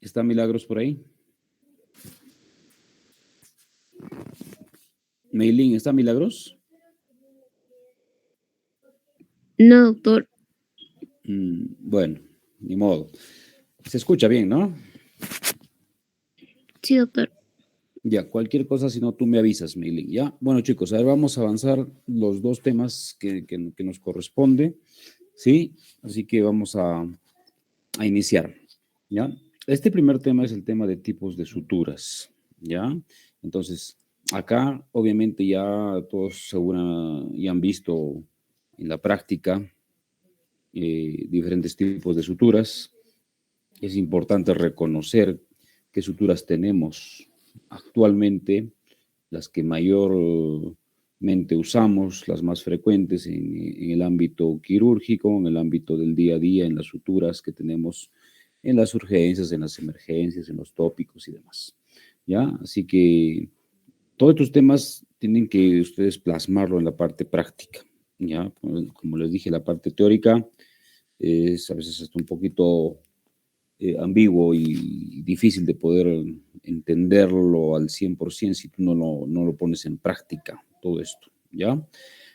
¿Está Milagros por ahí? Meilín, ¿está Milagros? No, doctor. Bueno, ni modo. Se escucha bien, ¿no? Sí, doctor. Ya, cualquier cosa, si no, tú me avisas, Meilín. Ya, bueno, chicos, a ver, vamos a avanzar los dos temas que nos corresponde, ¿sí? Así que vamos a iniciar, ¿ya? Este primer tema es el tema de tipos de suturas, ¿ya? Entonces, acá, obviamente, ya todos seguro ya han visto en la práctica diferentes tipos de suturas. Es importante reconocer qué suturas tenemos actualmente, las que mayormente usamos, las más frecuentes en el ámbito quirúrgico, en el ámbito del día a día, en las suturas que tenemos en las urgencias, en las emergencias, en los tópicos y demás. ¿Ya? Así que todos estos temas tienen que ustedes plasmarlo en la parte práctica. ¿Ya? Como les dije, la parte teórica es a veces hasta un poquito ambiguo y difícil de poder entenderlo al 100% si tú no lo pones en práctica, todo esto, ¿ya?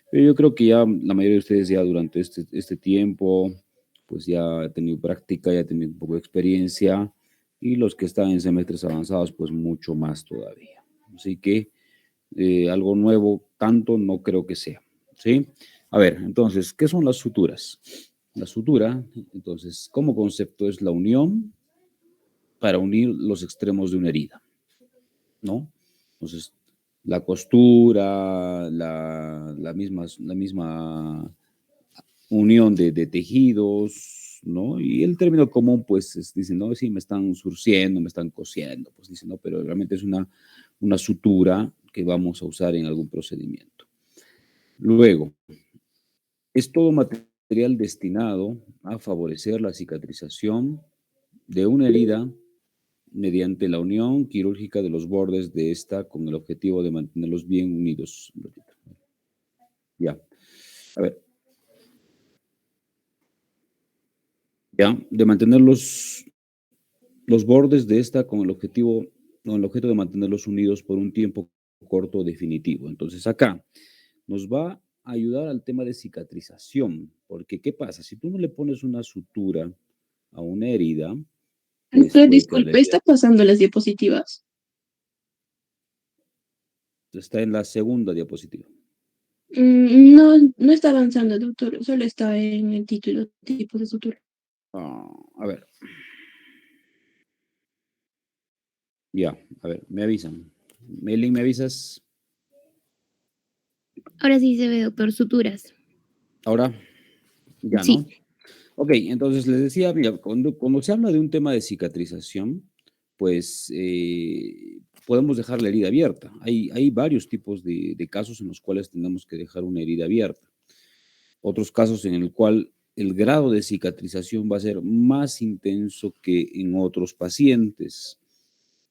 Pero yo creo que ya la mayoría de ustedes ya durante este tiempo, pues ya ha tenido práctica, ya ha tenido un poco de experiencia, y los que están en semestres avanzados, pues mucho más todavía. Así que algo nuevo tanto no creo que sea, ¿sí? A ver, entonces, ¿qué son las suturas? La sutura, entonces, como concepto es la unión para unir los extremos de una herida, ¿no? Entonces, la costura, la misma unión de tejidos, ¿no? Y el término común, pues, dicen, no, sí, me están surciendo, me están cosiendo, pues dicen, no, pero realmente es una sutura que vamos a usar en algún procedimiento. Luego, es todo material destinado a favorecer la cicatrización de una herida mediante la unión quirúrgica de los bordes de esta con el objetivo de mantenerlos bien unidos. Ya, a ver, ya, de mantener los bordes de esta con el objeto de mantenerlos unidos por un tiempo corto definitivo. Entonces acá nos va a ayudar al tema de cicatrización, porque ¿qué pasa? Si tú no le pones una sutura a una herida, pues Doctor, puede que la disculpe, herida ¿está pasando las diapositivas? está en la segunda diapositiva. No, no está avanzando, doctor, solo está en el título, tipos de sutura. A ver, ya, a ver, me avisan. Melin, ¿me avisas? Ahora sí se ve, doctor, suturas. Ahora, ya, ¿no? Sí. Ok, entonces les decía, mira, cuando se habla de un tema de cicatrización, pues podemos dejar la herida abierta. Hay varios tipos de casos en los cuales tenemos que dejar una herida abierta. Otros casos en el cual el grado de cicatrización va a ser más intenso que en otros pacientes.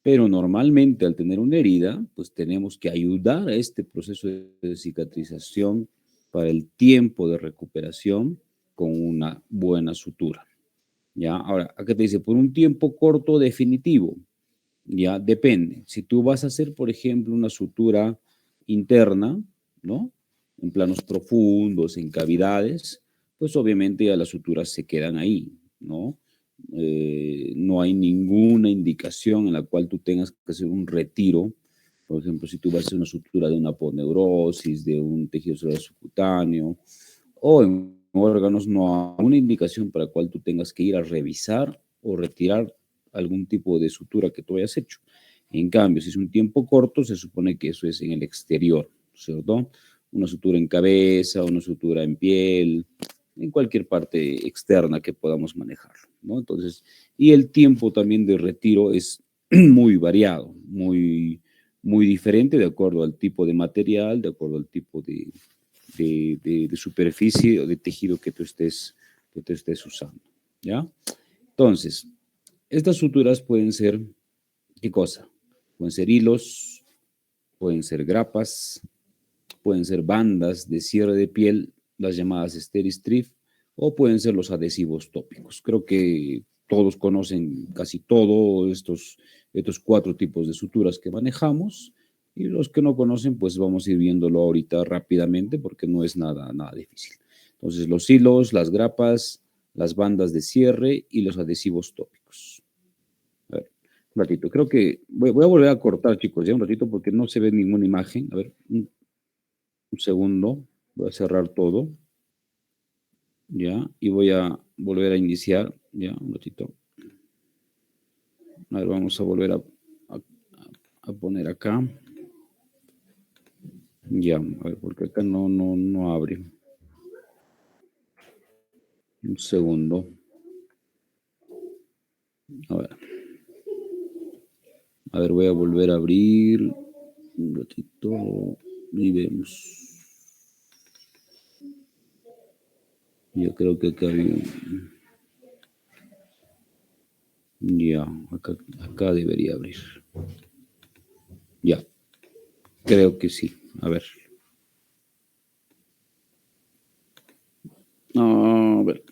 Pero normalmente al tener una herida, pues tenemos que ayudar a este proceso de cicatrización para el tiempo de recuperación con una buena sutura. ¿Ya? Ahora, acá te dice, por un tiempo corto definitivo, ya depende. Si tú vas a hacer, por ejemplo, una sutura interna, ¿no? En planos profundos, en cavidades, pues obviamente ya las suturas se quedan ahí, ¿no? No hay ninguna indicación en la cual tú tengas que hacer un retiro. Por ejemplo, si tú vas a hacer una sutura de una aponeurosis, de un tejido celular subcutáneo o en órganos, no hay una indicación para la cual tú tengas que ir a revisar o retirar algún tipo de sutura que tú hayas hecho. En cambio, si es un tiempo corto, se supone que eso es en el exterior, ¿cierto? Una sutura en cabeza, una sutura en piel, en cualquier parte externa que podamos manejarlo, ¿no? Entonces, y el tiempo también de retiro es muy variado, muy diferente de acuerdo al tipo de material, de acuerdo al tipo de superficie o de tejido que tú estés usando, ¿ya? Entonces, estas suturas pueden ser, ¿qué cosa? Pueden ser hilos, pueden ser grapas, pueden ser bandas de cierre de piel, las llamadas Steri-Strip, o pueden ser los adhesivos tópicos. Creo que todos conocen casi todos estos 4 tipos de suturas que manejamos, y los que no conocen, pues vamos a ir viéndolo ahorita rápidamente porque no es nada difícil. Entonces, los hilos, las grapas, las bandas de cierre y los adhesivos tópicos. A ver, un ratito. Creo que voy a volver a cortar, chicos, ya un ratito porque no se ve ninguna imagen. A ver, un segundo. Voy a cerrar todo. Ya, y voy a volver a iniciar. Ya, un ratito. A ver, vamos a volver a poner acá. Ya, a ver, porque acá no abre. Un segundo. A ver, voy a volver a abrir un ratito y vemos. Yo creo que acá había... Ya, acá debería abrir. Ya, creo que sí. A ver. A ver.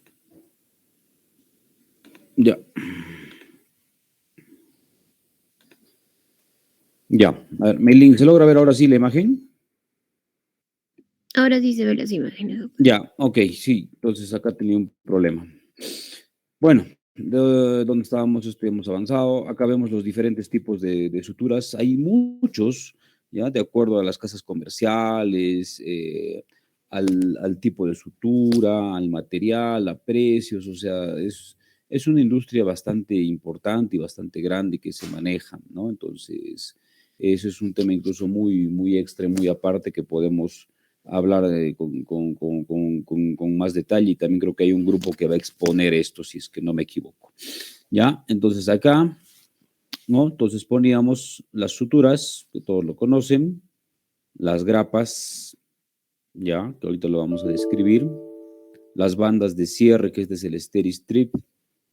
Ya. Ya, a ver, Meilín, ¿se logra ver ahora sí la imagen? Ahora sí se ven las imágenes, doctor. Ya, ok, sí, entonces acá tenía un problema. Bueno, de donde estábamos, estuvimos avanzado. Acá vemos los diferentes tipos de suturas. Hay muchos, ya, de acuerdo a las casas comerciales, al tipo de sutura, al material, a precios. O sea, es una industria bastante importante y bastante grande que se maneja, ¿no? Entonces, eso es un tema incluso muy extra, muy aparte que podemos hablar con más detalle, y también creo que hay un grupo que va a exponer esto, si es que no me equivoco. ¿Ya? Entonces acá, ¿no? Entonces poníamos las suturas, que todos lo conocen, las grapas, ¿ya? Que ahorita lo vamos a describir, las bandas de cierre, que este es el Steri-Strip,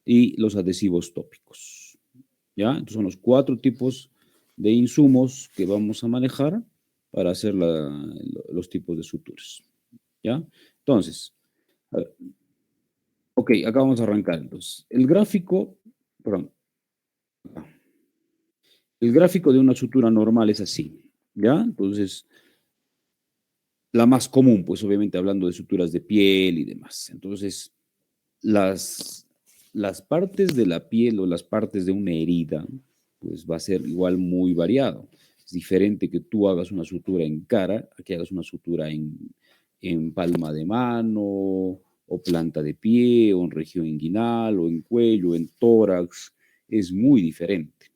y los adhesivos tópicos, ¿ya? Entonces son los 4 tipos de insumos que vamos a manejar para hacer los tipos de suturas, ¿ya? Entonces, a ver, ok, acá vamos a arrancar. Entonces, el gráfico de una sutura normal es así, ¿ya? Entonces, la más común, pues obviamente hablando de suturas de piel y demás. Entonces, las partes de la piel o las partes de una herida, pues va a ser igual muy variado. Es diferente que tú hagas una sutura en cara a que hagas una sutura en palma de mano, o planta de pie, o en región inguinal, o en cuello, en tórax. Es muy diferente,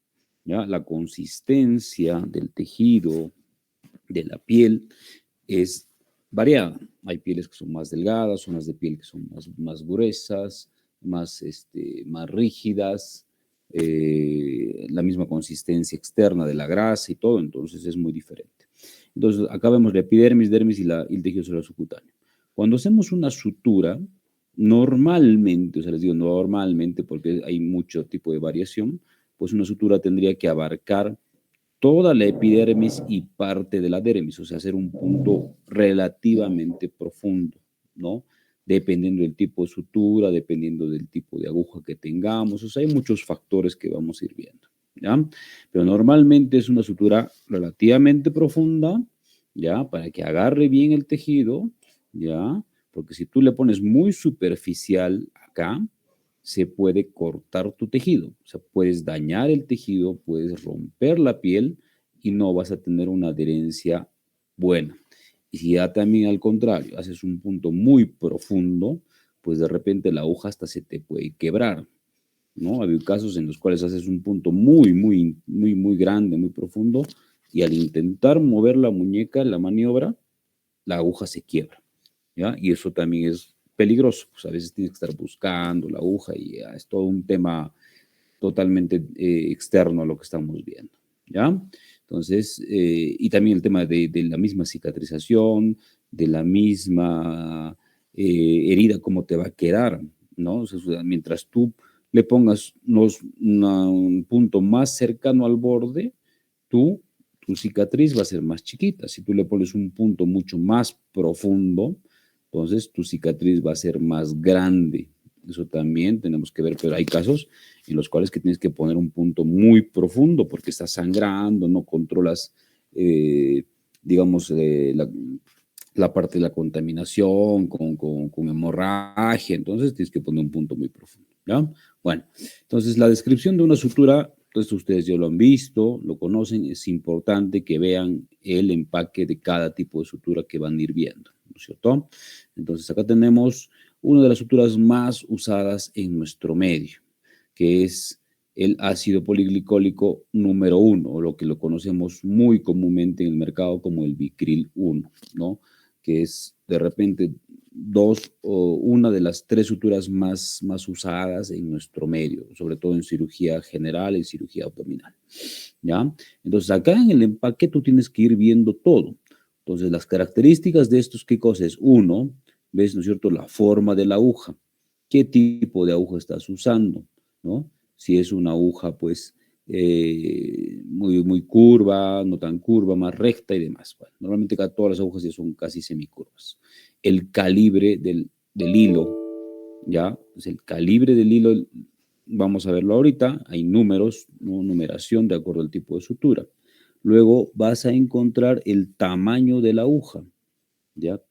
¿ya? La consistencia del tejido, de la piel, es variada. Hay pieles que son más delgadas, zonas de piel que son más gruesas, más rígidas, la misma consistencia externa de la grasa y todo, entonces es muy diferente. Entonces, acá vemos la epidermis, dermis y el tejido celular subcutáneo. Cuando hacemos una sutura, normalmente, o sea, les digo normalmente porque hay mucho tipo de variación, pues una sutura tendría que abarcar toda la epidermis y parte de la dermis, o sea, hacer un punto relativamente profundo, ¿no? Dependiendo del tipo de sutura, dependiendo del tipo de aguja que tengamos, o sea, hay muchos factores que vamos a ir viendo, ¿ya? Pero normalmente es una sutura relativamente profunda, ¿ya? Para que agarre bien el tejido, ¿ya? Porque si tú le pones muy superficial acá, se puede cortar tu tejido, o sea, puedes dañar el tejido, puedes romper la piel y no vas a tener una adherencia buena. Y si ya también al contrario, haces un punto muy profundo, pues de repente la aguja hasta se te puede quebrar, ¿no? Ha habido casos en los cuales haces un punto muy grande, muy profundo, y al intentar mover la muñeca, la maniobra, la aguja se quiebra, ¿ya? Y eso también es peligroso, pues a veces tienes que estar buscando la aguja y ya, es todo un tema totalmente externo a lo que estamos viendo, ¿ya? Entonces, y también el tema de la misma cicatrización, de la misma herida, cómo te va a quedar, ¿no? O sea, mientras tú le pongas un punto más cercano al borde, tu cicatriz va a ser más chiquita. Si tú le pones un punto mucho más profundo, entonces tu cicatriz va a ser más grande, Eso también tenemos que ver, pero hay casos en los cuales que tienes que poner un punto muy profundo porque estás sangrando, no controlas, digamos, la parte de la contaminación con hemorragia, entonces tienes que poner un punto muy profundo, ¿ya? Bueno, entonces la descripción de una sutura, entonces ustedes ya lo han visto, lo conocen, es importante que vean el empaque de cada tipo de sutura que van a ir viendo, ¿no es cierto? Entonces acá tenemos una de las suturas más usadas en nuestro medio, que es el ácido poliglicólico número 1, o lo que lo conocemos muy comúnmente en el mercado como el Vicryl 1, ¿no? Que es de repente una de las 3 suturas más usadas en nuestro medio, sobre todo en cirugía general y cirugía abdominal, ¿ya? Entonces acá en el empaque tú tienes que ir viendo todo. Entonces las características de estos, ¿qué cosa es? Uno, ¿ves, no es cierto? La forma de la aguja. ¿Qué tipo de aguja estás usando? ¿No? Si es una aguja, pues, muy curva, no tan curva, más recta y demás. Bueno, normalmente todas las agujas ya son casi semicurvas. El calibre del hilo, ¿ya? Pues el calibre del hilo, vamos a verlo ahorita, hay números, ¿no? Numeración de acuerdo al tipo de sutura. Luego vas a encontrar el tamaño de la aguja, ¿ya?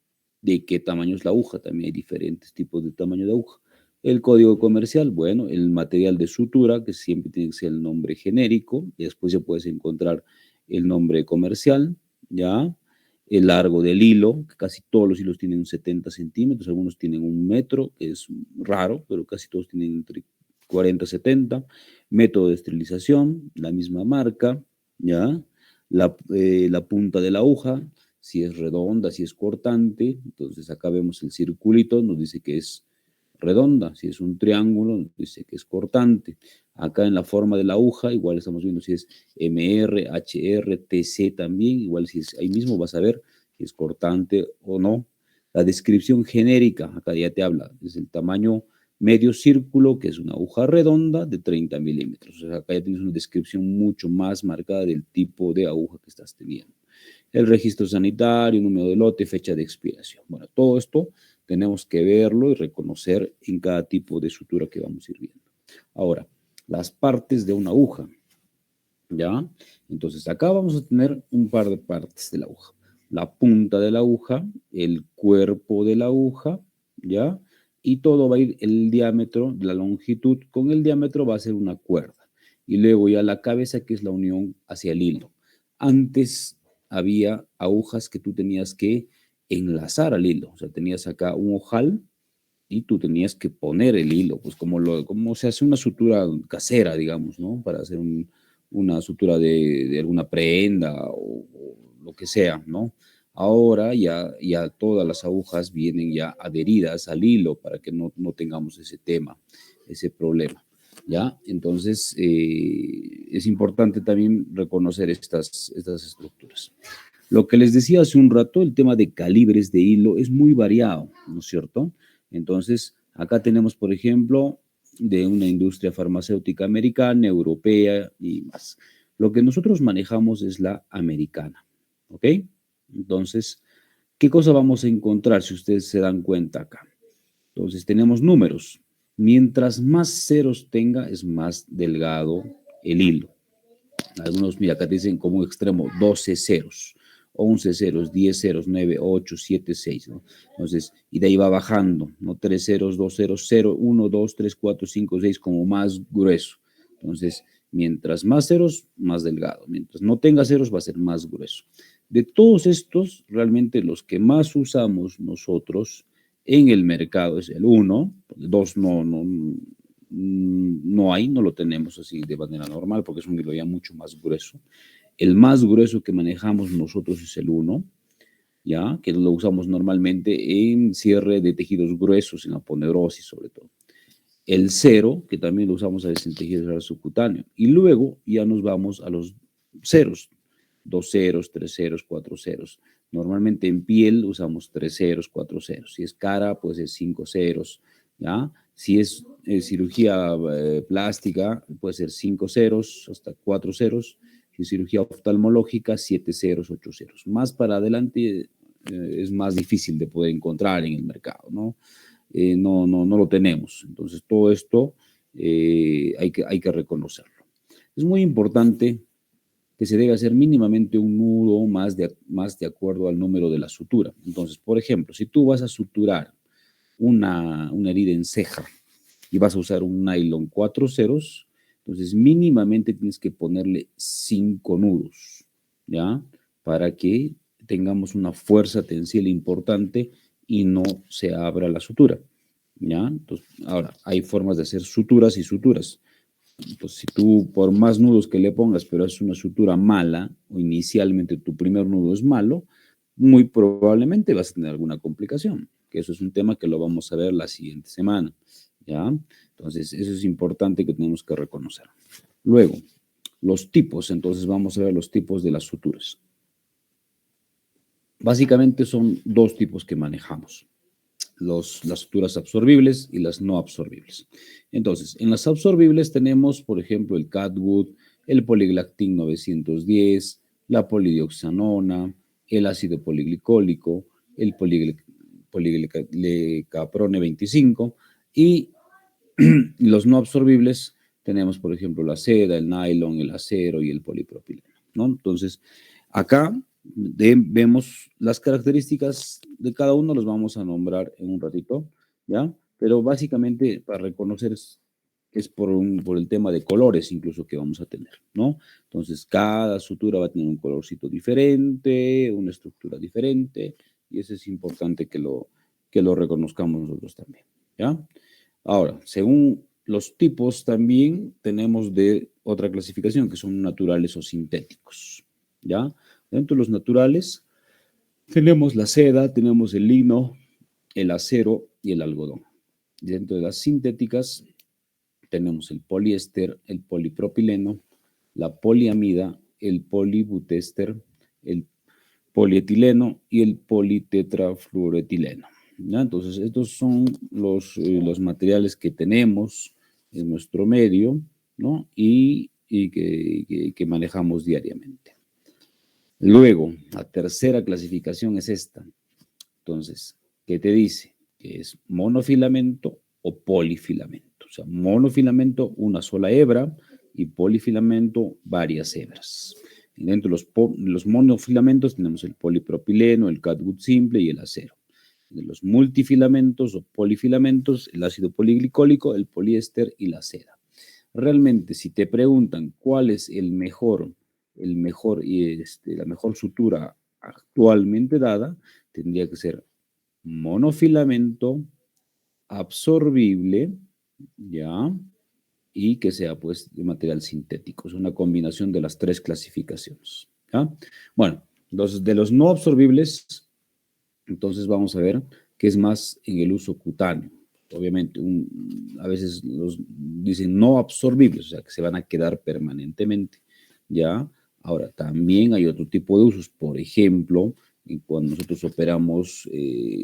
¿De qué tamaño es la aguja? También hay diferentes tipos de tamaño de aguja. El código comercial, bueno, el material de sutura, que siempre tiene que ser el nombre genérico, y después ya puedes encontrar el nombre comercial, ¿ya? El largo del hilo, que casi todos los hilos tienen 70 centímetros, algunos tienen 1 metro, que es raro, pero casi todos tienen entre 40 y 70. Método de esterilización, la misma marca, ¿ya? La punta de la aguja, si es redonda, si es cortante, entonces acá vemos el circulito, nos dice que es redonda, si es un triángulo, nos dice que es cortante. Acá en la forma de la aguja, igual estamos viendo si es MR, HR, TC también, igual si es ahí mismo vas a ver si es cortante o no. La descripción genérica, acá ya te habla, es el tamaño medio círculo, que es una aguja redonda de 30 milímetros. O sea, acá ya tienes una descripción mucho más marcada del tipo de aguja que estás teniendo. El registro sanitario, número de lote, fecha de expiración. Bueno, todo esto tenemos que verlo y reconocer en cada tipo de sutura que vamos a ir viendo. Ahora, las partes de una aguja, ¿ya? Entonces, acá vamos a tener un par de partes de la aguja. La punta de la aguja, el cuerpo de la aguja, ¿ya? Y todo va a ir el diámetro, la longitud, con el diámetro va a ser una cuerda. Y luego ya la cabeza, que es la unión hacia el hilo. Antes había agujas que tú tenías que enlazar al hilo. O sea, tenías acá un ojal y tú tenías que poner el hilo, pues como se hace una sutura casera, digamos, ¿no? Para hacer una sutura de alguna prenda o lo que sea, ¿no? Ahora ya todas las agujas vienen ya adheridas al hilo para que no tengamos ese tema, ese problema, ¿ya? Entonces, es importante también reconocer estas estructuras. Lo que les decía hace un rato, el tema de calibres de hilo es muy variado, ¿no es cierto? Entonces, acá tenemos, por ejemplo, de una industria farmacéutica americana, europea y más. Lo que nosotros manejamos es la americana, ¿ok? Entonces, ¿qué cosa vamos a encontrar si ustedes se dan cuenta acá? Entonces, tenemos números. Mientras más ceros tenga, es más delgado el hilo. Algunos, mira, acá dicen como extremo 12 ceros, 11 ceros, 10 ceros, 9, 8, 7, 6, ¿no? Entonces, y de ahí va bajando, ¿no? 3 ceros, 2 ceros, 0, 1, 2, 3, 4, 5, 6, como más grueso. Entonces, mientras más ceros, más delgado. Mientras no tenga ceros, va a ser más grueso. De todos estos, realmente los que más usamos nosotros en el mercado es el 1, 2 no hay, no lo tenemos así de manera normal porque es un hilo ya mucho más grueso. El más grueso que manejamos nosotros es el 1, ¿ya? Que lo usamos normalmente en cierre de tejidos gruesos, en aponeuritis sobre todo. El 0, que también lo usamos a veces en tejidos subcutáneos. Y luego ya nos vamos a los ceros, 2 ceros, 3 ceros, 4 ceros. Normalmente en piel usamos 3 ceros, 4 ceros. Si es cara, pues es 5 ceros, ¿ya? Si es cirugía plástica, puede ser 5 ceros hasta 4 ceros. Si es cirugía oftalmológica, 7 ceros, 8 ceros. Más para adelante es más difícil de poder encontrar en el mercado, ¿no? no lo tenemos. Entonces, todo esto hay que reconocerlo. Es muy importante que se debe hacer mínimamente un nudo más de acuerdo al número de la sutura. Entonces, por ejemplo, si tú vas a suturar una herida en ceja y vas a usar un nylon 4 ceros, entonces mínimamente tienes que ponerle 5 nudos, ¿ya? Para que tengamos una fuerza tensible importante y no se abra la sutura, ¿ya? Entonces, ahora, hay formas de hacer suturas y suturas. Entonces, si tú por más nudos que le pongas, pero es una sutura mala, o inicialmente tu primer nudo es malo, muy probablemente vas a tener alguna complicación, que eso es un tema que lo vamos a ver la siguiente semana, ¿ya? Entonces, eso es importante que tenemos que reconocer. Luego, los tipos, entonces vamos a ver los tipos de las suturas. Básicamente son dos tipos que manejamos. Las suturas absorbibles y las no absorbibles. Entonces, en las absorbibles tenemos, por ejemplo, el Catwood, el poliglactin 910, la polidioxanona, el ácido poliglicólico, el poliglicaprone 25 y los no absorbibles tenemos, por ejemplo, la seda, el nylon, el acero y el polipropileno, ¿no? Entonces, acá vemos las características de cada uno, los vamos a nombrar en un ratito, ¿ya? Pero básicamente para reconocer es por el tema de colores incluso que vamos a tener, ¿no? Entonces, cada sutura va a tener un colorcito diferente, una estructura diferente, y eso es importante que lo reconozcamos nosotros también, ¿ya? Ahora, según los tipos también tenemos de otra clasificación que son naturales o sintéticos, ¿ya? Dentro de los naturales tenemos la seda, tenemos el lino, el acero y el algodón. Dentro de las sintéticas tenemos el poliéster, el polipropileno, la poliamida, el polibutester, el polietileno y el politetrafluoretileno, ¿ya? Entonces, estos son los materiales que tenemos en nuestro medio, ¿no? Y que manejamos diariamente. Luego, la tercera clasificación es esta. Entonces, ¿qué te dice? Que es monofilamento o polifilamento. O sea, monofilamento, una sola hebra, y polifilamento, varias hebras. Y dentro de los monofilamentos tenemos el polipropileno, el catwood simple y el acero. De los multifilamentos o polifilamentos, el ácido poliglicólico, el poliéster y la seda. Realmente, si te preguntan cuál es la mejor sutura actualmente dada, tendría que ser monofilamento, absorbible, ¿ya? Y que sea, pues, de material sintético. Es una combinación de las tres clasificaciones, ¿ya? Bueno, de los no absorbibles, entonces vamos a ver qué es más en el uso cutáneo. Obviamente, a veces los dicen no absorbibles, o sea, que se van a quedar permanentemente, ¿ya? Ahora, también hay otro tipo de usos. Por ejemplo, cuando nosotros operamos,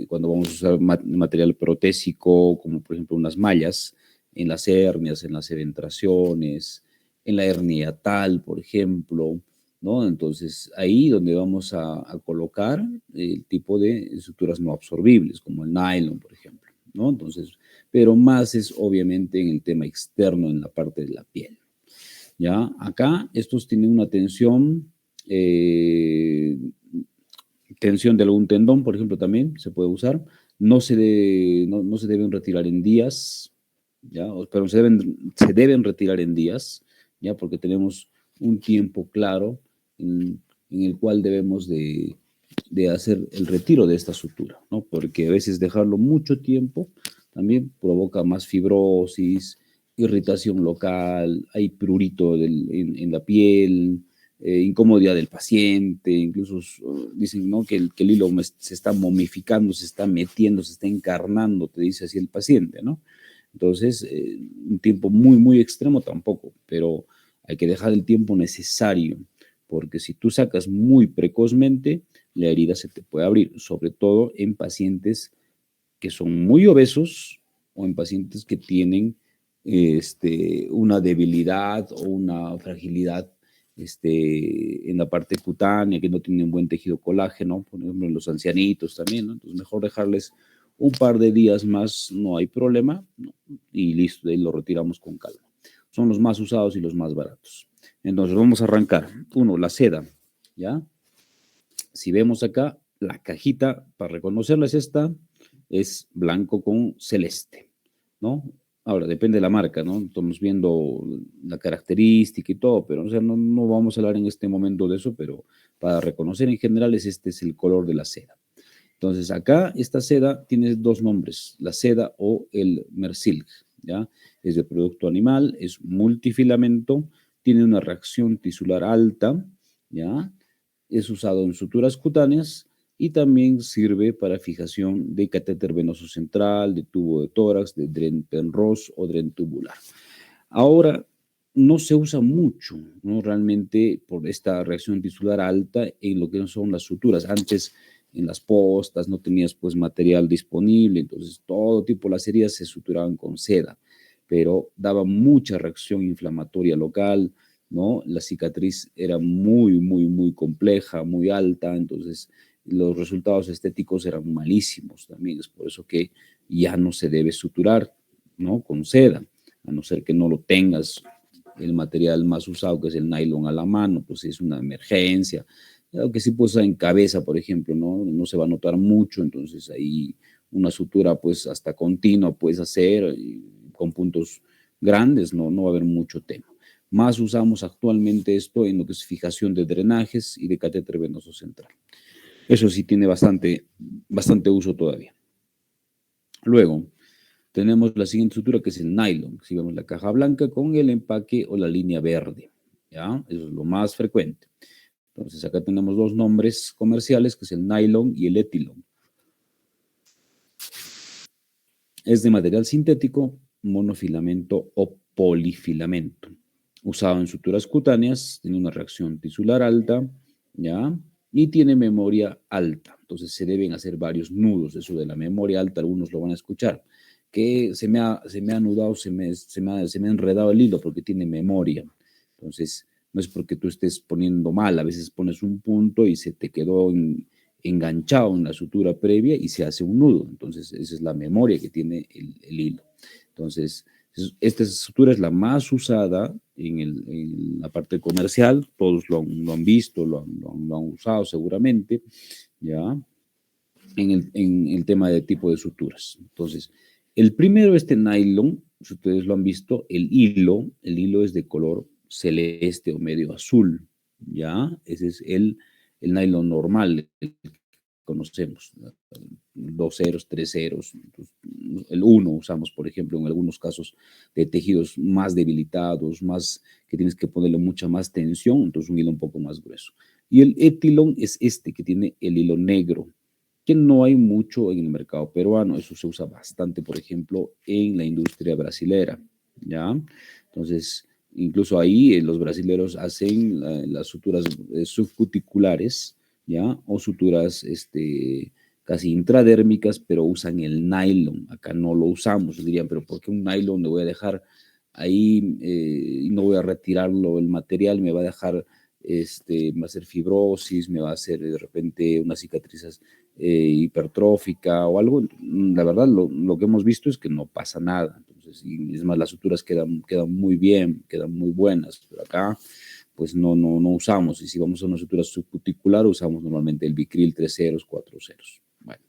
cuando vamos a usar material protésico, como por ejemplo unas mallas, en las hernias, en las eventraciones, en la hernia tal, por ejemplo, ¿no? Entonces, ahí donde vamos a colocar el tipo de estructuras no absorbibles, como el nylon, por ejemplo, ¿no? Entonces, pero más es obviamente en el tema externo, en la parte de la piel, ¿ya? Acá estos tienen una tensión de algún tendón, por ejemplo, también se puede usar. No se deben retirar en días, ¿ya? Pero se deben retirar en días, ¿ya? Porque tenemos un tiempo claro en el cual debemos de hacer el retiro de esta sutura, ¿no? Porque a veces dejarlo mucho tiempo también provoca más fibrosis, irritación local, hay prurito en la piel, incomodidad del paciente, incluso dicen, ¿no? que el hilo se está momificando, se está metiendo, se está encarnando, te dice así el paciente, ¿no? Entonces, un tiempo muy, muy extremo tampoco, pero hay que dejar el tiempo necesario, porque si tú sacas muy precozmente, la herida se te puede abrir, sobre todo en pacientes que son muy obesos o en pacientes que tienen una debilidad o una fragilidad en la parte cutánea, que no tienen buen tejido colágeno, por ejemplo, en los ancianitos también, ¿no? Entonces, mejor dejarles un par de días más no hay problema, ¿no? Y listo, de ahí lo retiramos con calma. Son los más usados y los más baratos. Entonces vamos a arrancar. Uno, la seda, ¿ya? Si vemos acá, la cajita, para reconocerla es esta, es blanco con celeste, ¿no? Ahora, depende de la marca, ¿no? Estamos viendo la característica y todo, pero o sea, no vamos a hablar en este momento de eso, pero para reconocer en general este es el color de la seda. Entonces, acá esta seda tiene dos nombres, la seda o el mersilk, ¿ya? Es de producto animal, es multifilamento, tiene una reacción tisular alta, ¿ya? Es usado en suturas cutáneas y también sirve para fijación de catéter venoso central, de tubo de tórax, de dren Penrose o dren tubular. Ahora, no se usa mucho, ¿no? Realmente por esta reacción tisular alta en lo que son las suturas. Antes, en las postas, no tenías pues material disponible, entonces todo tipo de las heridas se suturaban con seda, pero daba mucha reacción inflamatoria local, ¿no? La cicatriz era muy compleja, muy alta, entonces los resultados estéticos eran malísimos también. Es por eso que ya no se debe suturar, ¿no? Con seda, a no ser que no lo tengas el material más usado, que es el nylon a la mano, pues si es una emergencia. Claro que sí, pues en cabeza, por ejemplo, no se va a notar mucho, entonces ahí una sutura pues hasta continua puedes hacer con puntos grandes, no va a haber mucho tema. Más usamos actualmente esto en lo que es fijación de drenajes y de catéter venoso central. Eso sí tiene bastante uso todavía. Luego, tenemos la siguiente sutura que es el nylon. Si vemos la caja blanca con el empaque o la línea verde, ¿ya? Eso es lo más frecuente. Entonces, acá tenemos dos nombres comerciales, que es el nylon y el etilon. Es de material sintético, monofilamento o polifilamento. Usado en suturas cutáneas, tiene una reacción tisular alta, ¿ya? Y tiene memoria alta. Entonces, se deben hacer varios nudos. Eso de la memoria alta, algunos lo van a escuchar. Que se me ha anudado, se me ha enredado el hilo porque tiene memoria. Entonces, no es porque tú estés poniendo mal, a veces pones un punto y se te quedó enganchado en la sutura previa y se hace un nudo. Entonces, esa es la memoria que tiene el hilo. Entonces, esta sutura es la más usada en la parte comercial, todos lo han visto, lo han usado seguramente, ¿ya? En el tema de tipo de suturas. Entonces, el primero, este nylon, si ustedes lo han visto, el hilo es de color celeste o medio azul, ¿ya? Ese es el nylon normal, el que conocemos, 2 ceros, 3 ceros, el 1 usamos, por ejemplo, en algunos casos de tejidos más debilitados, más que tienes que ponerle mucha más tensión, entonces un hilo un poco más grueso. Y el etilon es este que tiene el hilo negro, que no hay mucho en el mercado peruano. Eso se usa bastante, por ejemplo, en la industria brasilera, ¿ya? Entonces, incluso ahí los brasileros hacen las suturas subcuticulares, ¿ya? O suturas casi intradérmicas, pero usan el nylon. Acá no lo usamos. Dirían, pero ¿por qué un nylon le voy a dejar ahí y no voy a retirarlo el material? Me va a dejar, me va a hacer fibrosis, me va a hacer de repente unas cicatrices hipertrófica o algo. La verdad, lo que hemos visto es que no pasa nada. Entonces, y es más, las suturas quedan muy bien, quedan muy buenas, pero acá pues no usamos. Y si vamos a una sutura subcuticular, usamos normalmente el Vicryl 3 ceros, 4 ceros. Bueno.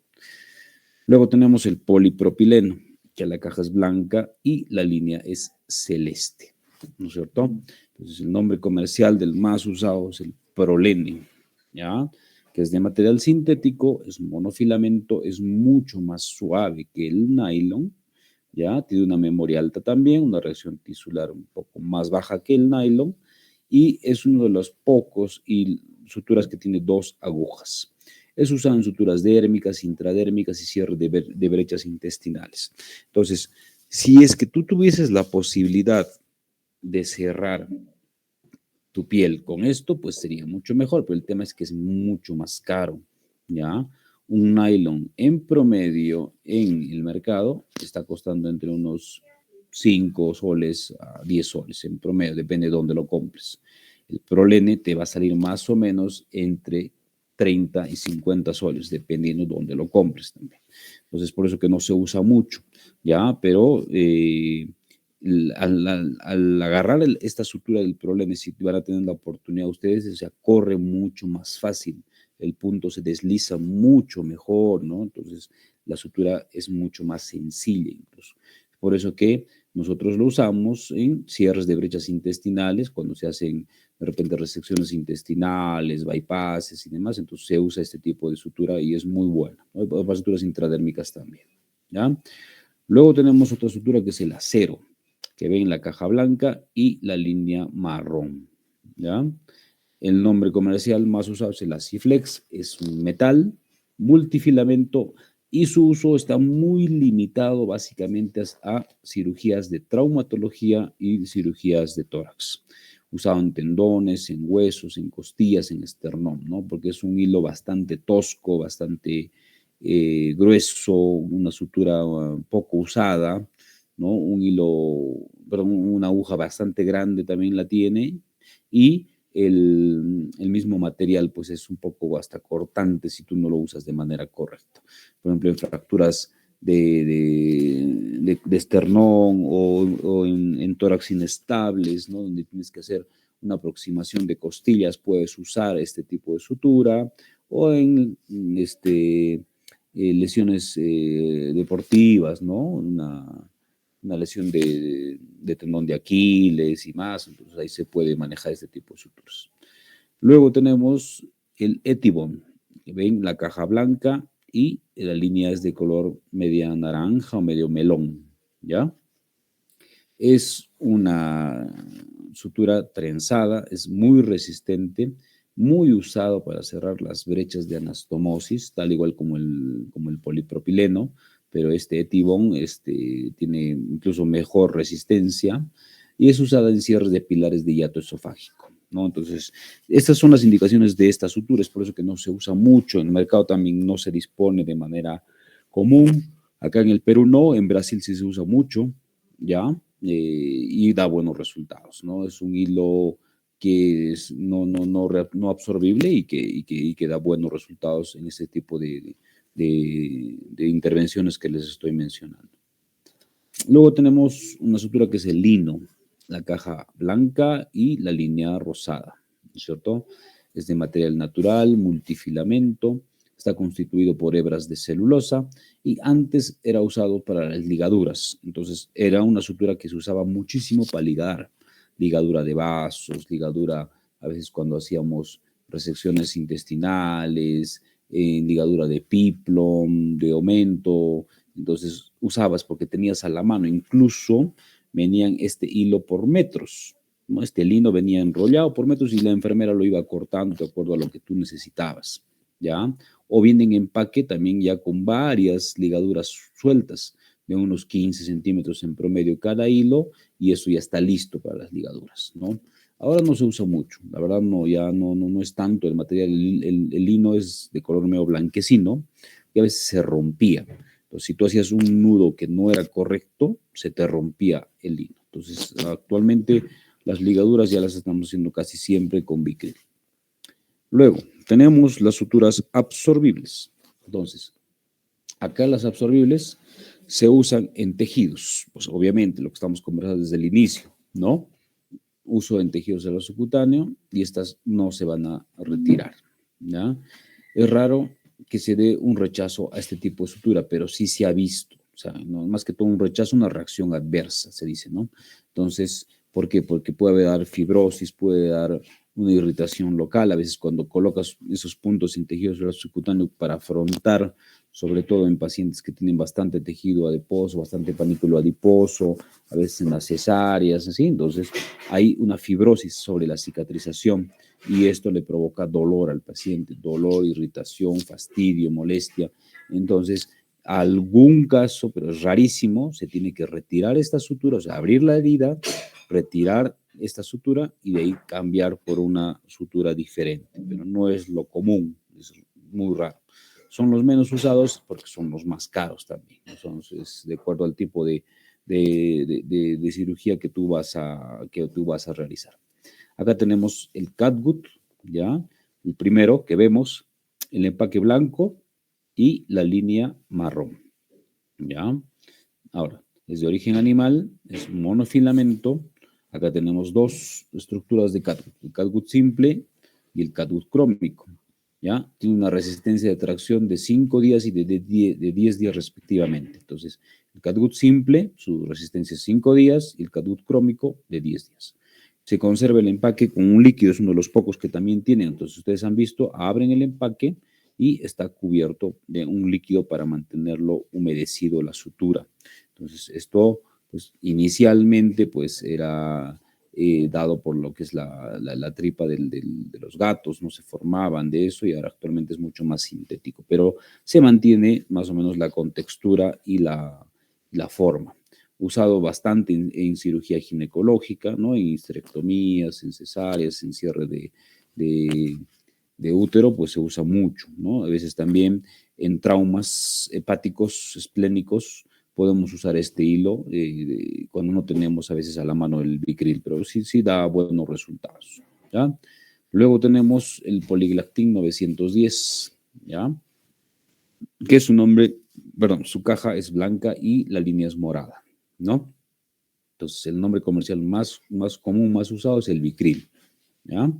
Luego tenemos el polipropileno, que la caja es blanca y la línea es celeste, ¿no es cierto? Entonces, el nombre comercial del más usado es el Prolene, ¿ya? Que es de material sintético, es monofilamento, es mucho más suave que el nylon, ¿ya? Tiene una memoria alta también, una reacción tisular un poco más baja que el nylon, y es uno de los pocos suturas que tiene 2 agujas. Es usado en suturas dérmicas, intradérmicas y cierre de brechas intestinales. Entonces, si es que tú tuvieses la posibilidad de cerrar tu piel con esto, pues sería mucho mejor, pero el tema es que es mucho más caro, ¿ya? Un nylon en promedio en el mercado está costando entre unos 5 soles a 10 soles en promedio, depende de dónde lo compres. El Prolene te va a salir más o menos entre 30 y 50 soles, dependiendo de dónde lo compres también. Entonces, por eso que no se usa mucho, ¿ya? Pero al agarrar esta sutura del problema, si van a tener la oportunidad ustedes, o sea, corre mucho más fácil, el punto se desliza mucho mejor, ¿no? Entonces, la sutura es mucho más sencilla incluso. Por eso que nosotros lo usamos en cierres de brechas intestinales, cuando se hacen de repente resecciones intestinales, bypasses y demás, entonces se usa este tipo de sutura y es muy buena, ¿no? Hay suturas intradérmicas también, ¿ya? Luego tenemos otra sutura que es el acero, que ven la caja blanca y la línea marrón, ¿ya? El nombre comercial más usado es el Aciflex, es un metal multifilamento y su uso está muy limitado básicamente a cirugías de traumatología y cirugías de tórax. Usado en tendones, en huesos, en costillas, en esternón, ¿no? Porque es un hilo bastante tosco, bastante grueso, una sutura poco usada, ¿no? Un hilo, perdón, una aguja bastante grande también la tiene y el mismo material pues es un poco hasta cortante si tú no lo usas de manera correcta. Por ejemplo, en fracturas de esternón o en tórax inestables, ¿no? Donde tienes que hacer una aproximación de costillas, puedes usar este tipo de sutura, o en lesiones deportivas, ¿no? Una lesión de tendón de Aquiles y más, entonces ahí se puede manejar este tipo de suturas. Luego tenemos el Etibond, que ven la caja blanca y la línea es de color media naranja o medio melón, ¿ya? Es una sutura trenzada, es muy resistente, muy usado para cerrar las brechas de anastomosis, tal igual como el polipropileno, pero este Etibond tiene incluso mejor resistencia y es usada en cierres de pilares de hiato esofágico, ¿no? Entonces, estas son las indicaciones de esta sutura, es por eso que no se usa mucho, en el mercado también no se dispone de manera común, acá en el Perú no, en Brasil sí se usa mucho, ¿ya? Y da buenos resultados, ¿no? Es un hilo que es no absorbible y que da buenos resultados en este tipo de intervenciones que les estoy mencionando. Luego tenemos una sutura que es el lino, la caja blanca y la línea rosada, ¿cierto? Es de material natural, multifilamento, está constituido por hebras de celulosa y antes era usado para las ligaduras. Entonces era una sutura que se usaba muchísimo para ligar, ligadura de vasos, ligadura a veces cuando hacíamos resecciones intestinales, ligadura de piplon, de aumento. Entonces usabas porque tenías a la mano, incluso venían este hilo por metros, ¿no? Este lino venía enrollado por metros y la enfermera lo iba cortando de acuerdo a lo que tú necesitabas, ¿ya? O vienen en empaque también ya con varias ligaduras sueltas de unos 15 centímetros en promedio cada hilo y eso ya está listo para las ligaduras, ¿no? Ahora no se usa mucho, la verdad no, ya no es tanto el material, el lino es de color medio blanquecino y a veces se rompía. Entonces, si tú hacías un nudo que no era correcto, se te rompía el hilo. Entonces, actualmente las ligaduras ya las estamos haciendo casi siempre con bicril. Luego, tenemos las suturas absorbibles. Entonces, acá las absorbibles se usan en tejidos. Pues obviamente, lo que estamos conversando desde el inicio, ¿no? Uso en tejidos del subcutáneo y estas no se van a retirar, ¿ya? Es raro que se dé un rechazo a este tipo de sutura, pero sí se ha visto, o sea, no, más que todo un rechazo, una reacción adversa, se dice, ¿no? Entonces, ¿por qué? Porque puede dar fibrosis, puede dar una irritación local, a veces cuando colocas esos puntos en tejidos del subcutáneo para afrontar, sobre todo en pacientes que tienen bastante tejido adiposo, bastante panículo adiposo, a veces en las cesáreas, así, entonces hay una fibrosis sobre la cicatrización y esto le provoca dolor al paciente, dolor, irritación, fastidio, molestia. Entonces, algún caso, pero es rarísimo, se tiene que retirar esta sutura, o sea, abrir la herida, retirar esta sutura y de ahí cambiar por una sutura diferente, pero no es lo común, es muy raro. Son los menos usados porque son los más caros también, entonces, de acuerdo al tipo de cirugía que tú vas a realizar. Acá tenemos el catgut, ¿ya? El primero que vemos, el empaque blanco y la línea marrón, ¿ya? Ahora, es de origen animal, es monofilamento. Acá tenemos dos estructuras de catgut, el catgut simple y el catgut crómico, ¿ya? Tiene una resistencia de tracción de 5 días y de 10 días respectivamente. Entonces, el catgut simple, su resistencia es 5 días y el catgut crómico de 10 días. Se conserva el empaque con un líquido, es uno de los pocos que también tienen. Entonces, ustedes han visto, abren el empaque y está cubierto de un líquido para mantenerlo humedecido la sutura. Entonces, esto, pues, inicialmente, pues, era dado por lo que es la tripa de los gatos, no se formaban de eso y ahora actualmente es mucho más sintético, pero se mantiene más o menos la contextura y la forma. Usado bastante en cirugía ginecológica, ¿no? En histerectomías, en cesáreas, en cierre de útero, pues se usa mucho, ¿no? A veces también en traumas hepáticos, esplénicos, podemos usar este hilo cuando no tenemos a veces a la mano el Vicryl, pero sí da buenos resultados, ¿ya? Luego tenemos el Poliglactin 910, ¿ya? Que es su nombre, perdón, su caja es blanca y la línea es morada, ¿no? Entonces, el nombre comercial más común, más usado es el Vicryl, ¿ya?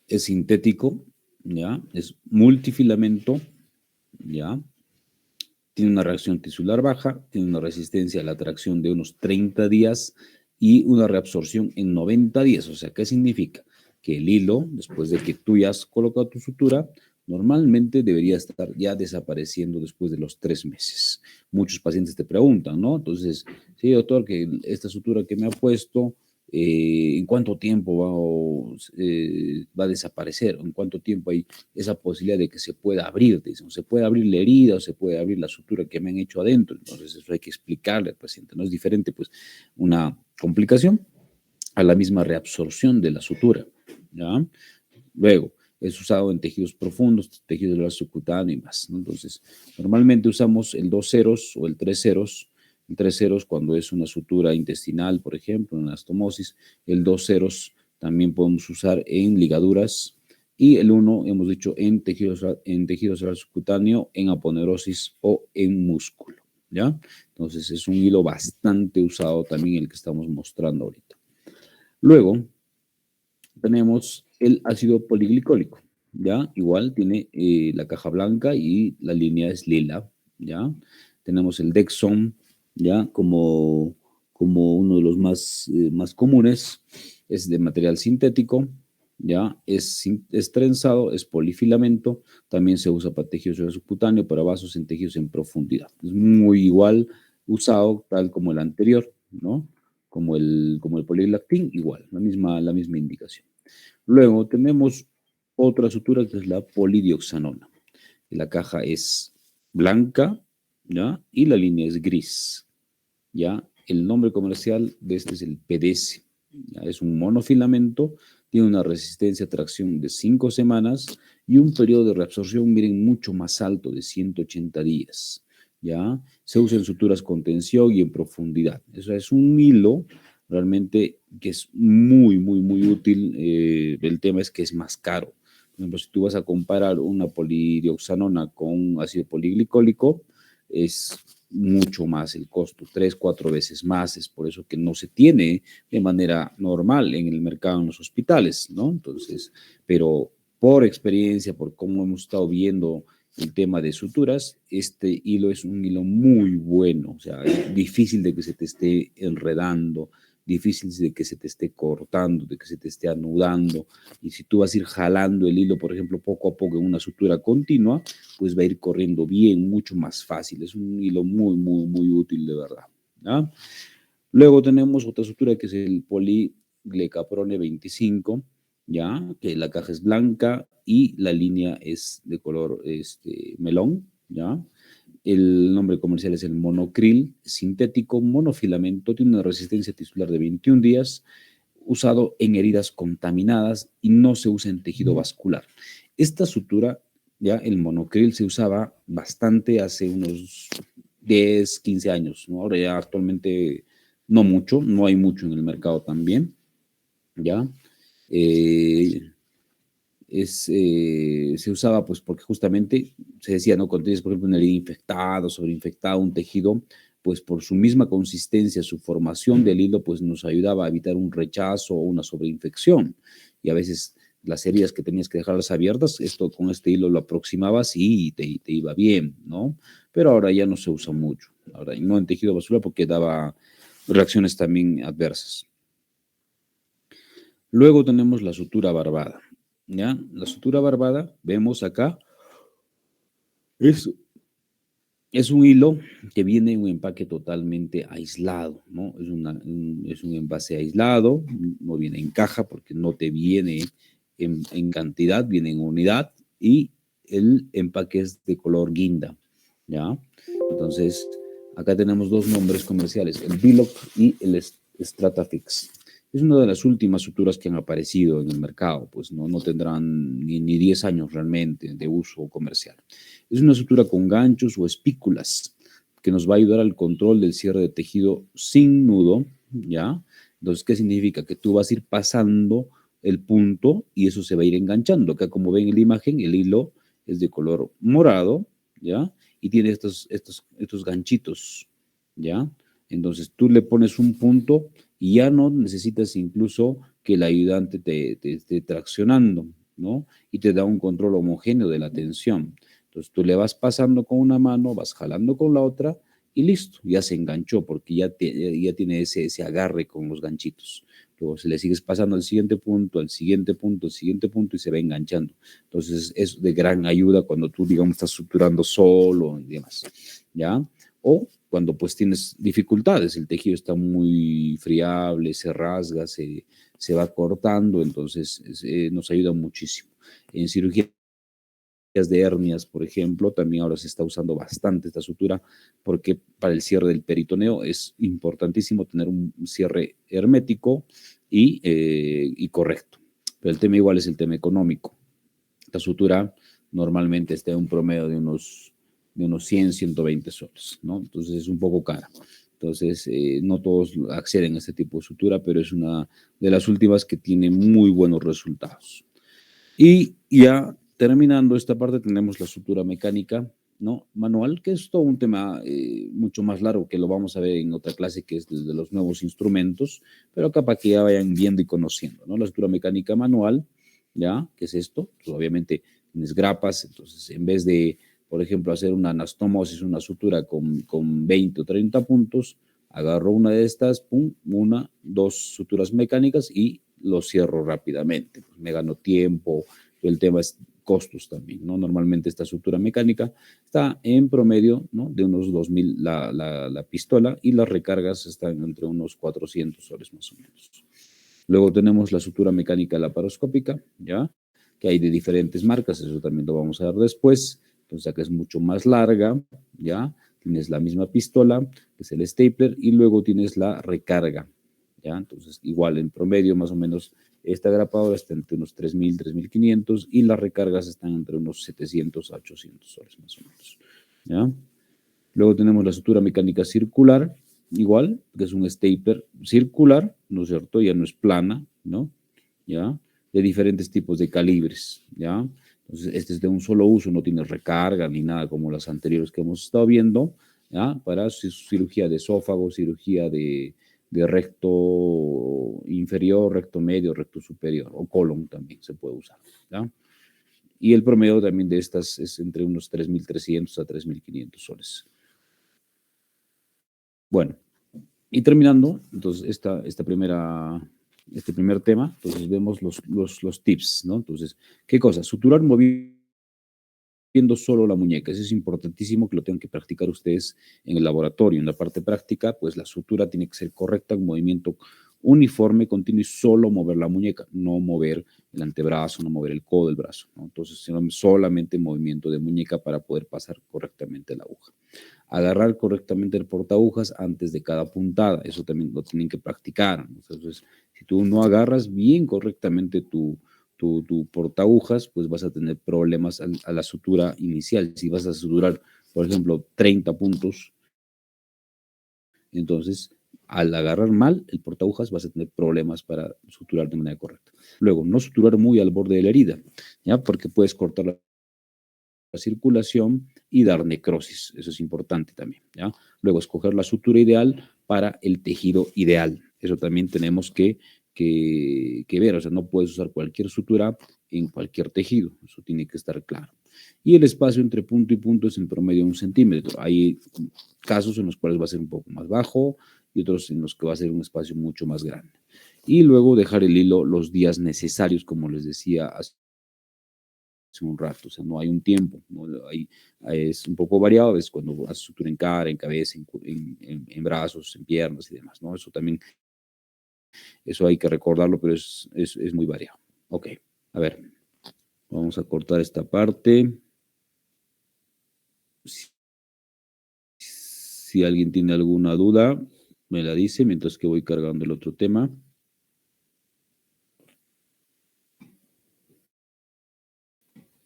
Es sintético, ¿ya? Es multifilamento, ¿ya? Tiene una reacción tisular baja, tiene una resistencia a la tracción de unos 30 días y una reabsorción en 90 días. O sea, ¿qué significa? Que el hilo, después de que tú ya has colocado tu sutura, normalmente debería estar ya desapareciendo después de los 3 meses. Muchos pacientes te preguntan, ¿no? Entonces, sí, doctor, que esta sutura que me ha puesto, ¿en cuánto tiempo va a desaparecer? ¿En cuánto tiempo hay esa posibilidad de que se pueda abrir? Dicen, se puede abrir la herida o se puede abrir la sutura que me han hecho adentro. Entonces, eso hay que explicarle al paciente. No es diferente, pues, una complicación a la misma reabsorción de la sutura, ¿ya? Luego, es usado en tejidos profundos, tejidos del subcutáneo y más, ¿no? Entonces, normalmente usamos el 2 ceros o el 3 ceros. El 3 ceros cuando es una sutura intestinal, por ejemplo, en anastomosis. El 2 ceros también podemos usar en ligaduras. Y el 1, hemos dicho, en tejido cerebral subcutáneo, en aponeurosis o en músculo, ¿ya? Entonces, es un hilo bastante usado también el que estamos mostrando ahorita. Luego, tenemos el ácido poliglicólico, ¿ya? Igual tiene la caja blanca y la línea es lila, ¿ya? Tenemos el Dexon, ¿ya? Como uno de los más comunes, es de material sintético, ¿ya? Es trenzado, es polifilamento, también se usa para tejido subcutáneo, para vasos en tejidos en profundidad. Es muy igual usado, tal como el anterior, ¿no? Como el poliglactin, igual, la misma indicación. Luego tenemos otra sutura que es la polidioxanona. La caja es blanca, ¿ya? Y la línea es gris, ¿ya? El nombre comercial de este es el PDS, ¿ya? Es un monofilamento, tiene una resistencia a tracción de 5 semanas y un periodo de reabsorción, miren, mucho más alto, de 180 días, ¿ya? Se usa en suturas con tensión y en profundidad. Eso es un hilo realmente que es muy, muy, muy útil. El tema es que es más caro. Por ejemplo, si tú vas a comparar una polidioxanona con un ácido poliglicólico, es mucho más el costo, 3, 4 veces más. Es por eso que no se tiene de manera normal en el mercado, en los hospitales, ¿no? Entonces, pero por experiencia, por cómo hemos estado viendo el tema de suturas, este hilo es un hilo muy bueno, o sea, es difícil de que se te esté enredando, difícil de que se te esté cortando, de que se te esté anudando, y si tú vas a ir jalando el hilo, por ejemplo, poco a poco en una sutura continua, pues va a ir corriendo bien, mucho más fácil. Es un hilo muy, muy, muy útil de verdad, ¿ya? Luego tenemos otra sutura que es el poliglecaprone 25, ¿ya? Que la caja es blanca y la línea es de color melón, ¿ya? El nombre comercial es el monocril, sintético, monofilamento, tiene una resistencia tisular de 21 días, usado en heridas contaminadas y no se usa en tejido vascular. Esta sutura, ya el monocril, se usaba bastante hace unos 10, 15 años, ¿no? Ahora ya actualmente no mucho, no hay mucho en el mercado también, ¿ya? se usaba pues porque justamente se decía, ¿no? Cuando tienes, por ejemplo, una herida infectada, sobreinfectada, un tejido, pues por su misma consistencia, su formación del hilo, pues nos ayudaba a evitar un rechazo o una sobreinfección. Y a veces las heridas que tenías que dejarlas abiertas, esto con este hilo lo aproximabas y te iba bien, ¿no? Pero ahora ya no se usa mucho. Ahora no en tejido basura porque daba reacciones también adversas. Luego tenemos la sutura barbada, ¿ya? La sutura barbada, vemos acá, es Es un hilo que viene en un empaque totalmente aislado, ¿no? Es un envase aislado, no viene en caja porque no te viene en cantidad, viene en unidad y el empaque es de color guinda, ¿ya? Entonces, acá tenemos dos nombres comerciales, el Biloc y el Stratafix. Es una de las últimas suturas que han aparecido en el mercado, pues no tendrán ni 10 años realmente de uso comercial. Es una sutura con ganchos o espículas que nos va a ayudar al control del cierre de tejido sin nudo, ¿ya? Entonces, ¿qué significa? Que tú vas a ir pasando el punto y eso se va a ir enganchando. Acá, como ven en la imagen, el hilo es de color morado, ¿ya? Y tiene estos ganchitos, ¿ya? Entonces, tú le pones un punto y ya no necesitas incluso que el ayudante te esté traccionando, ¿no? Y te da un control homogéneo de la tensión. Entonces tú le vas pasando con una mano, vas jalando con la otra y listo, ya se enganchó porque ya tiene ese agarre con los ganchitos. Luego se le sigues pasando al siguiente punto, al siguiente punto, al siguiente punto y se va enganchando. Entonces es de gran ayuda cuando tú, digamos, estás suturando solo y demás, ¿ya? O cuando pues tienes dificultades, el tejido está muy friable, se rasga, se va cortando, entonces nos ayuda muchísimo. En cirugía de hernias, por ejemplo, también ahora se está usando bastante esta sutura porque para el cierre del peritoneo es importantísimo tener un cierre hermético y correcto. Pero el tema igual es el tema económico. Esta sutura normalmente está en un promedio de unos 100, 120 soles, ¿no? Entonces es un poco cara. Entonces, no todos acceden a este tipo de sutura, pero es una de las últimas que tiene muy buenos resultados. Y ya terminando esta parte tenemos la sutura mecánica, ¿no? Manual, que es todo un tema mucho más largo que lo vamos a ver en otra clase que es de los nuevos instrumentos, pero acá para que ya vayan viendo y conociendo, ¿no? La sutura mecánica manual, ¿ya? ¿Qué es esto? Pues obviamente tienes grapas, entonces en vez de, por ejemplo, hacer una anastomosis, una sutura con 20 o 30 puntos, agarro una de estas, pum, una, dos suturas mecánicas y lo cierro rápidamente. Pues me gano tiempo, el tema es costos también, ¿no? Normalmente esta sutura mecánica está en promedio, ¿no? De unos 2.000 la pistola y las recargas están entre unos 400 soles más o menos. Luego tenemos la sutura mecánica laparoscópica, ¿ya? Que hay de diferentes marcas, eso también lo vamos a ver después. Entonces acá es mucho más larga, ¿ya? Tienes la misma pistola, que es el stapler, y luego tienes la recarga, ¿ya? Entonces igual en promedio más o menos esta grapadora está entre unos 3.000, 3.500 y las recargas están entre unos 700 a 800 soles más o menos, ¿ya? Luego tenemos la sutura mecánica circular, igual, que es un stapler circular, ¿no es cierto? Ya no es plana, ¿no? ¿Ya? De diferentes tipos de calibres, ¿ya? Entonces, este es de un solo uso, no tiene recarga ni nada como las anteriores que hemos estado viendo, ¿ya? Para cirugía de esófago, cirugía de recto inferior, recto medio, recto superior, o colon también se puede usar, ¿ya? Y el promedio también de estas es entre unos 3.300 a 3.500 soles. Bueno, y terminando, entonces, este primer tema, entonces vemos los tips, ¿no? Entonces, ¿qué cosa? Suturar moviendo solo la muñeca. Eso es importantísimo que lo tengan que practicar ustedes en el laboratorio. En la parte práctica, pues la sutura tiene que ser correcta, un movimiento uniforme, continuo y solo mover la muñeca, no mover el antebrazo, no mover el codo del brazo, ¿no? Entonces, sino solamente movimiento de muñeca para poder pasar correctamente la aguja. Agarrar correctamente el portaagujas antes de cada puntada, eso también lo tienen que practicar. Entonces, si tú no agarras bien correctamente tu portaagujas, pues vas a tener problemas a la sutura inicial. Si vas a suturar, por ejemplo, 30 puntos, entonces Al agarrar mal el portaagujas vas a tener problemas para suturar de manera correcta. Luego, no suturar muy al borde de la herida, ¿ya? Porque puedes cortar la circulación y dar necrosis. Eso es importante también, ¿ya? Luego, escoger la sutura ideal para el tejido ideal. Eso también tenemos que ver. O sea, no puedes usar cualquier sutura en cualquier tejido. Eso tiene que estar claro. Y el espacio entre punto y punto es en promedio de 1 centímetro. Hay casos en los cuales va a ser un poco más bajo y otros en los que va a ser un espacio mucho más grande. Y luego dejar el hilo los días necesarios, como les decía hace un rato. O sea, no hay un tiempo, ¿no? Es un poco variado, es cuando haces sutura en cara, en cabeza, en brazos, en piernas y demás, ¿no? Eso también, eso hay que recordarlo, pero es muy variado. Ok, a ver, vamos a cortar esta parte. Si alguien tiene alguna duda, me la dice mientras que voy cargando el otro tema.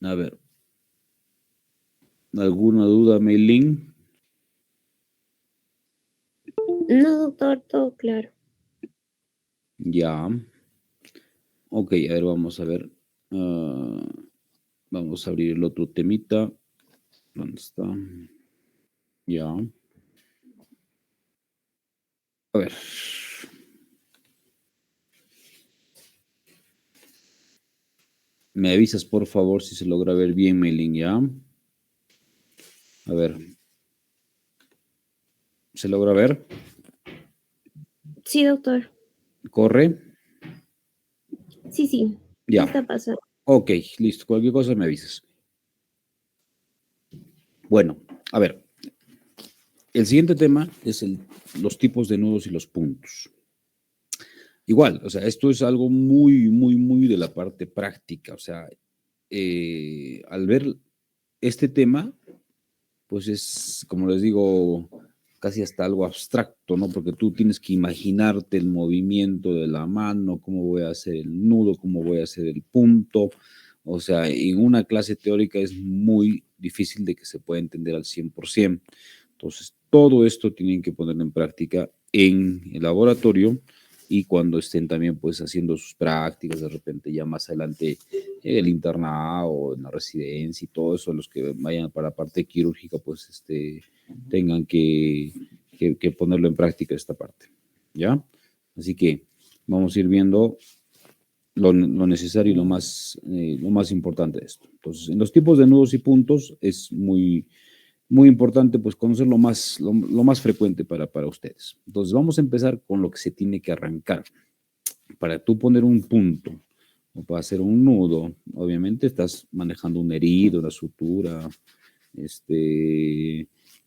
A ver, ¿alguna duda, Meilin? No, doctor, todo claro. Ya. Ok, a ver, vamos a ver. Vamos a abrir el otro temita. ¿Dónde está? Ya. A ver. Me avisas, por favor, si se logra ver bien, Meilin, ¿ya? A ver. ¿Se logra ver? Sí, doctor. ¿Corre? Sí, Ya. está pasando. Ok, listo. Cualquier cosa me avisas. Bueno, a ver. El siguiente tema es los tipos de nudos y los puntos. Igual, o sea, esto es algo muy, muy, muy de la parte práctica. O sea, al ver este tema, pues es, como les digo, casi hasta algo abstracto, ¿no? Porque tú tienes que imaginarte el movimiento de la mano, cómo voy a hacer el nudo, cómo voy a hacer el punto. O sea, en una clase teórica es muy difícil de que se pueda entender al 100%. Entonces, todo esto tienen que ponerlo en práctica en el laboratorio y cuando estén también pues haciendo sus prácticas, de repente ya más adelante el internado o en la residencia y todo eso, los que vayan para la parte quirúrgica pues tengan que ponerlo en práctica esta parte, ¿ya? Así que vamos a ir viendo lo necesario y lo más importante de esto. Entonces, en los tipos de nudos y puntos es muy importante pues conocer lo más frecuente para ustedes. Entonces vamos a empezar con lo que se tiene que arrancar. Para tú poner un punto o para hacer un nudo, obviamente estás manejando una herida, una sutura,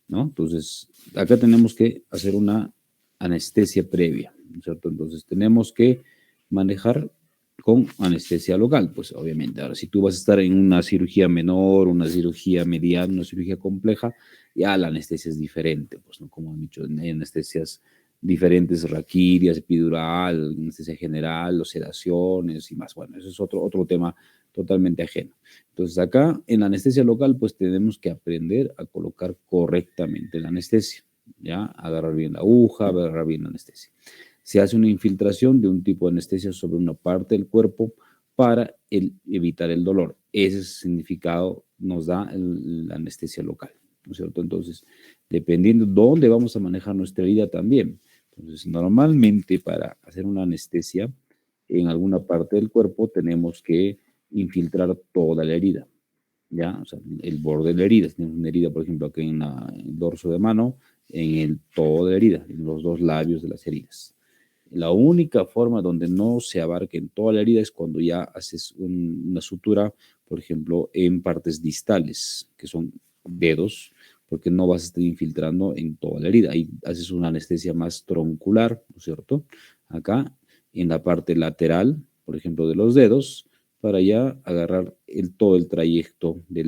¿no? Entonces acá tenemos que hacer una anestesia previa, ¿no es cierto? Entonces tenemos que manejar con anestesia local, pues obviamente. Ahora, si tú vas a estar en una cirugía menor, una cirugía mediana, una cirugía compleja, ya la anestesia es diferente, pues, ¿no? Como han dicho, hay anestesias diferentes, raquirias, epidural, anestesia general, o sedaciones y más. Bueno, eso es otro tema totalmente ajeno. Entonces, acá en la anestesia local, pues tenemos que aprender a colocar correctamente la anestesia, ¿ya? Agarrar bien la aguja, agarrar bien la anestesia. Se hace una infiltración de un tipo de anestesia sobre una parte del cuerpo para evitar el dolor. Ese significado nos da la anestesia local, ¿no es cierto? Entonces, dependiendo dónde vamos a manejar nuestra herida también. Entonces, normalmente para hacer una anestesia en alguna parte del cuerpo tenemos que infiltrar toda la herida, ¿ya? O sea, el borde de la herida. Si tenemos una herida, por ejemplo, aquí en el dorso de mano, en el todo de la herida, en los dos labios de las heridas. La única forma donde no se abarque en toda la herida es cuando ya haces una sutura, por ejemplo, en partes distales, que son dedos, porque no vas a estar infiltrando en toda la herida. Ahí haces una anestesia más troncular, ¿no es cierto? Acá, en la parte lateral, por ejemplo, de los dedos, para ya agarrar todo el trayecto de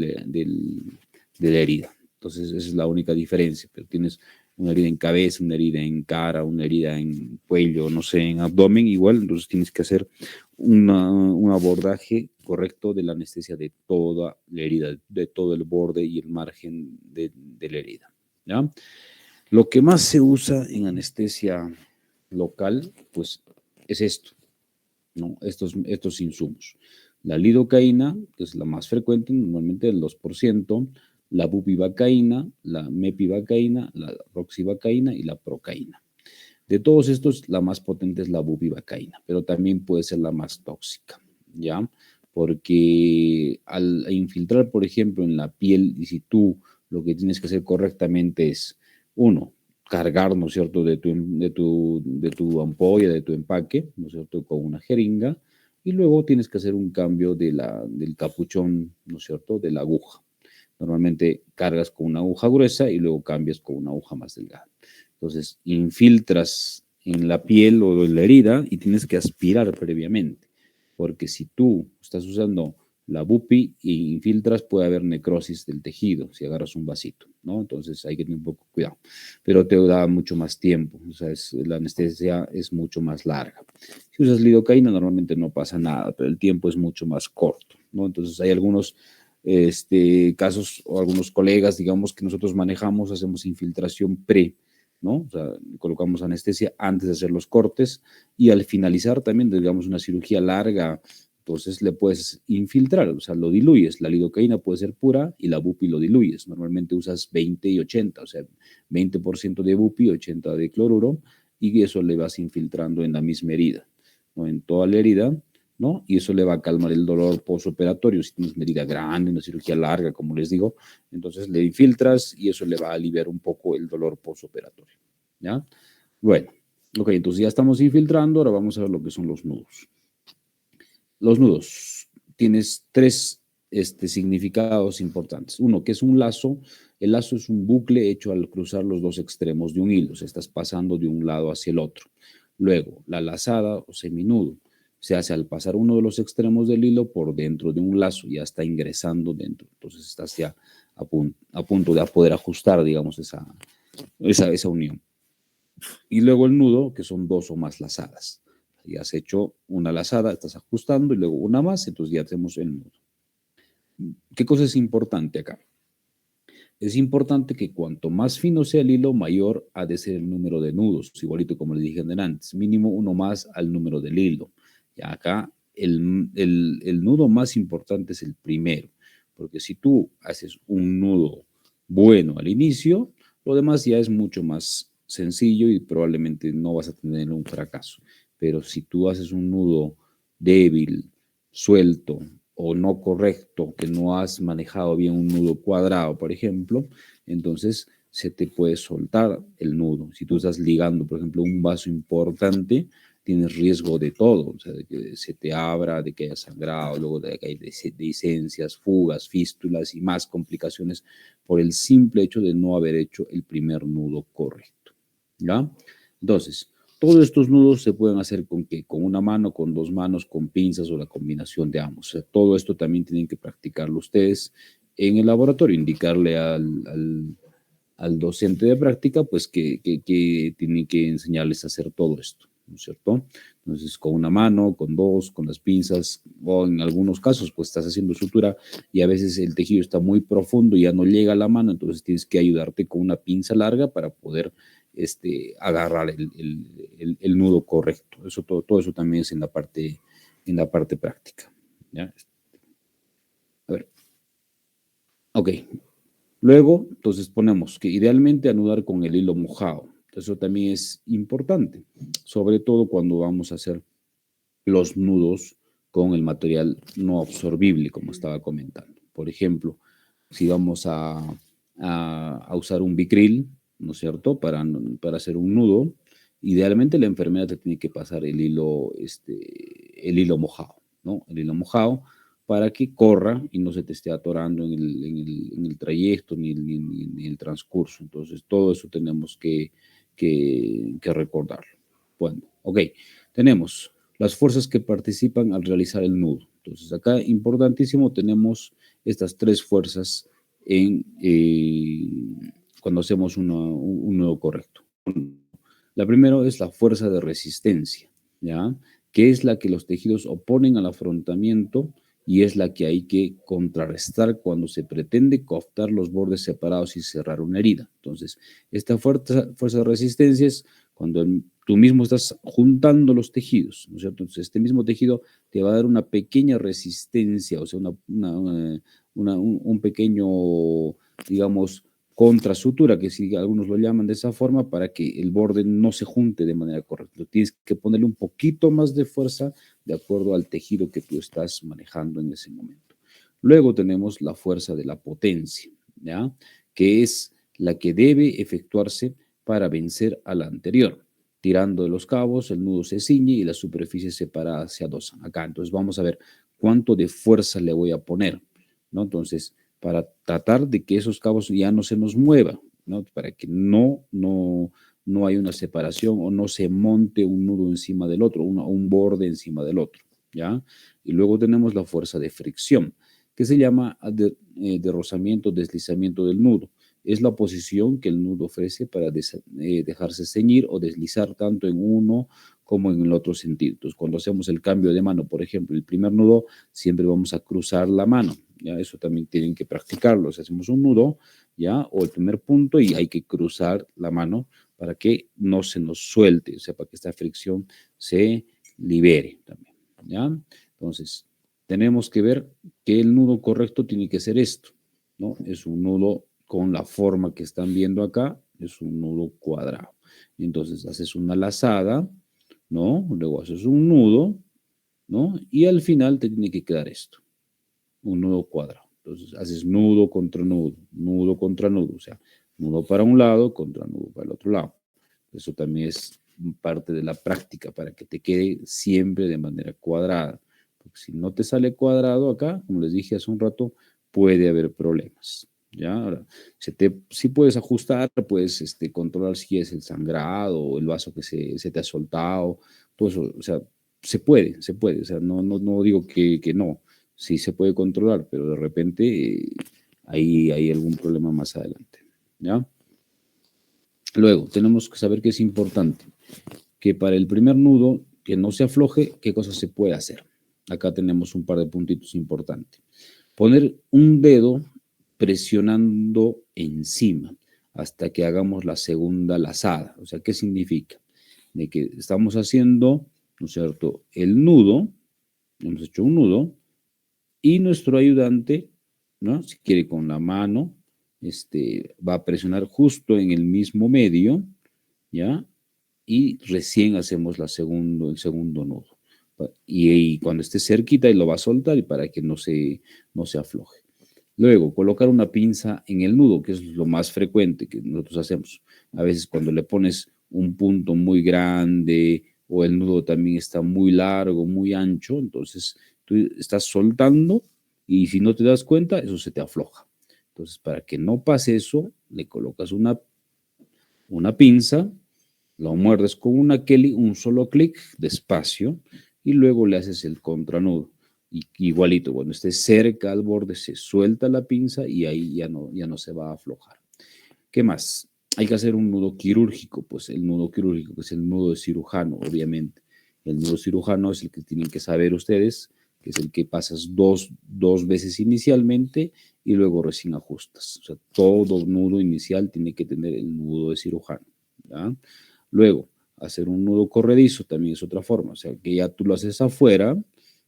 la herida. Entonces, esa es la única diferencia, pero tienes una herida en cabeza, una herida en cara, una herida en cuello, no sé, en abdomen, igual, entonces tienes que hacer un abordaje correcto de la anestesia de toda la herida, de todo el borde y el margen de la herida, ¿ya? Lo que más se usa en anestesia local, pues es esto, ¿no? Estos insumos. La lidocaína, que es la más frecuente, normalmente el 2%, la bupivacaína, la mepivacaína, la roxivacaína y la procaína. De todos estos, la más potente es la bupivacaína, pero también puede ser la más tóxica, ¿ya? Porque al infiltrar, por ejemplo, en la piel, y si tú lo que tienes que hacer correctamente es, uno, cargar, ¿no es cierto?, de tu ampolla, de tu empaque, ¿no es cierto?, con una jeringa, y luego tienes que hacer un cambio del capuchón, ¿no es cierto?, de la aguja. Normalmente cargas con una aguja gruesa y luego cambias con una aguja más delgada. Entonces, infiltras en la piel o en la herida y tienes que aspirar previamente, porque si tú estás usando la bupi e infiltras, puede haber necrosis del tejido si agarras un vasito, ¿no? Entonces hay que tener un poco cuidado, pero te da mucho más tiempo, o sea, la anestesia es mucho más larga. Si usas lidocaína, normalmente no pasa nada, pero el tiempo es mucho más corto, ¿no? Entonces hay algunos casos o algunos colegas, digamos, que nosotros manejamos, hacemos infiltración ¿no? O sea, colocamos anestesia antes de hacer los cortes y al finalizar también, digamos, una cirugía larga, entonces le puedes infiltrar, o sea, lo diluyes. La lidocaína puede ser pura y la bupi lo diluyes. Normalmente usas 20 y 80, o sea, 20% de bupi, 80 de cloruro y eso le vas infiltrando en la misma herida, ¿no? En toda la herida, ¿no? Y eso le va a calmar el dolor postoperatorio. Si tienes una herida grande, una cirugía larga, como les digo, entonces le infiltras y eso le va a aliviar un poco el dolor postoperatorio, ¿ya? Bueno, ok, entonces ya estamos infiltrando, ahora vamos a ver lo que son los nudos. Los nudos, tienes tres significados importantes. Uno, que es un lazo. El lazo es un bucle hecho al cruzar los dos extremos de un hilo, o sea, estás pasando de un lado hacia el otro. Luego, la lazada o seminudo se hace al pasar uno de los extremos del hilo por dentro de un lazo, ya está ingresando dentro. Entonces estás ya a punto de poder ajustar, digamos, esa unión. Y luego el nudo, que son dos o más lazadas. Ya has hecho una lazada, estás ajustando y luego una más, entonces ya hacemos el nudo. ¿Qué cosa es importante acá? Es importante que cuanto más fino sea el hilo, mayor ha de ser el número de nudos, igualito como le dije antes, mínimo uno más al número del hilo. Ya acá el nudo más importante es el primero, porque si tú haces un nudo bueno al inicio, lo demás ya es mucho más sencillo y probablemente no vas a tener un fracaso. Pero si tú haces un nudo débil, suelto, o no correcto, que no has manejado bien un nudo cuadrado, por ejemplo, entonces se te puede soltar el nudo. Si tú estás ligando, por ejemplo, un vaso importante, tienes riesgo de todo, o sea, de que se te abra, de que haya sangrado, luego de que hay dehiscencias, fugas, fístulas y más complicaciones por el simple hecho de no haber hecho el primer nudo correcto, ¿ya? Entonces, todos estos nudos se pueden hacer con ¿qué? Con una mano, con dos manos, con pinzas o la combinación de ambos. O sea, todo esto también tienen que practicarlo ustedes en el laboratorio, indicarle al docente de práctica, pues que tiene que enseñarles a hacer todo esto, ¿no es cierto? Entonces, con una mano, con dos, con las pinzas, o en algunos casos, pues estás haciendo sutura y a veces el tejido está muy profundo y ya no llega a la mano, entonces tienes que ayudarte con una pinza larga para poder agarrar el nudo correcto. Eso, todo eso también es en la parte práctica, ¿ya? A ver. Ok. Luego, entonces ponemos que idealmente anudar con el hilo mojado. Eso también es importante, sobre todo cuando vamos a hacer los nudos con el material no absorbible, como estaba comentando. Por ejemplo, si vamos a usar un Vicryl, ¿no es cierto?, para hacer un nudo, idealmente la enfermera te tiene que pasar el hilo mojado, ¿no? El hilo mojado para que corra y no se te esté atorando en el trayecto ni en el transcurso. Entonces, todo eso tenemos que recordarlo. Bueno, ok, tenemos las fuerzas que participan al realizar el nudo. Entonces, acá, importantísimo, tenemos estas tres fuerzas cuando hacemos un nudo correcto. La primera es la fuerza de resistencia, ¿ya? Que es la que los tejidos oponen al afrontamiento y es la que hay que contrarrestar cuando se pretende coaptar los bordes separados y cerrar una herida. Entonces, esta fuerza de resistencia es cuando tú mismo estás juntando los tejidos, ¿no es cierto? Entonces, este mismo tejido te va a dar una pequeña resistencia, o sea, un pequeño, digamos, contrasutura, que si algunos lo llaman de esa forma, para que el borde no se junte de manera correcta. Tienes que ponerle un poquito más de fuerza de acuerdo al tejido que tú estás manejando en ese momento. Luego tenemos la fuerza de la potencia, ¿ya? Que es la que debe efectuarse para vencer a la anterior. Tirando de los cabos, el nudo se ciñe y las superficies separadas se adosan. Acá, entonces vamos a ver cuánto de fuerza le voy a poner, ¿no? Entonces, para tratar de que esos cabos ya no se nos muevan, ¿no? Para que no haya una separación o no se monte un nudo encima del otro, un borde encima del otro, ¿ya? Y luego tenemos la fuerza de fricción, que se llama de rozamiento, deslizamiento del nudo. Es la posición que el nudo ofrece para dejarse ceñir o deslizar tanto en uno como en el otro sentido. Entonces, cuando hacemos el cambio de mano, por ejemplo, el primer nudo, siempre vamos a cruzar la mano, ¿ya? Eso también tienen que practicarlo. Si hacemos un nudo, ¿ya? O el primer punto y hay que cruzar la mano para que no se nos suelte, o sea, para que esta fricción se libere también, ¿ya? Entonces, tenemos que ver que el nudo correcto tiene que ser esto, ¿no? Es un nudo con la forma que están viendo acá, es un nudo cuadrado. Entonces, haces una lazada, ¿no? Luego haces un nudo, ¿no? Y al final te tiene que quedar esto, un nudo cuadrado. Entonces, haces nudo contra nudo, o sea, nudo para un lado contra nudo para el otro lado. Eso también es parte de la práctica para que te quede siempre de manera cuadrada. Porque si no te sale cuadrado acá, como les dije hace un rato, puede haber problemas. ¿Ya? Ahora, si puedes ajustar, puedes controlar si es el sangrado o el vaso que se te ha soltado, todo eso, o sea, se puede, o sea, no digo que no, sí se puede controlar, pero de repente ahí hay algún problema más adelante, ¿ya? Luego, tenemos que saber que es importante que para el primer nudo, que no se afloje, ¿qué cosa se puede hacer? Acá tenemos un par de puntitos importantes. Poner un dedo presionando encima hasta que hagamos la segunda lazada. O sea, ¿qué significa? De que estamos haciendo, ¿no es cierto?, el nudo, hemos hecho un nudo, y nuestro ayudante, ¿no?, si quiere con la mano, va a presionar justo en el mismo medio, ¿ya? Y recién hacemos el segundo nudo. Y cuando esté cerquita, y lo va a soltar y para que no se afloje. Luego, colocar una pinza en el nudo, que es lo más frecuente que nosotros hacemos. A veces cuando le pones un punto muy grande o el nudo también está muy largo, muy ancho, entonces tú estás soltando y si no te das cuenta, eso se te afloja. Entonces, para que no pase eso, le colocas una pinza, lo muerdes con un solo clic despacio y luego le haces el contranudo. Y igualito, cuando esté cerca al borde se suelta la pinza y ahí ya no se va a aflojar. ¿Qué más? Hay que hacer un nudo quirúrgico, pues el nudo quirúrgico, que es el nudo de cirujano, obviamente. El nudo cirujano es el que tienen que saber ustedes, que es el que pasas dos veces inicialmente y luego recién ajustas. O sea, todo nudo inicial tiene que tener el nudo de cirujano, ¿ya? Luego, hacer un nudo corredizo también es otra forma, o sea, que ya tú lo haces afuera,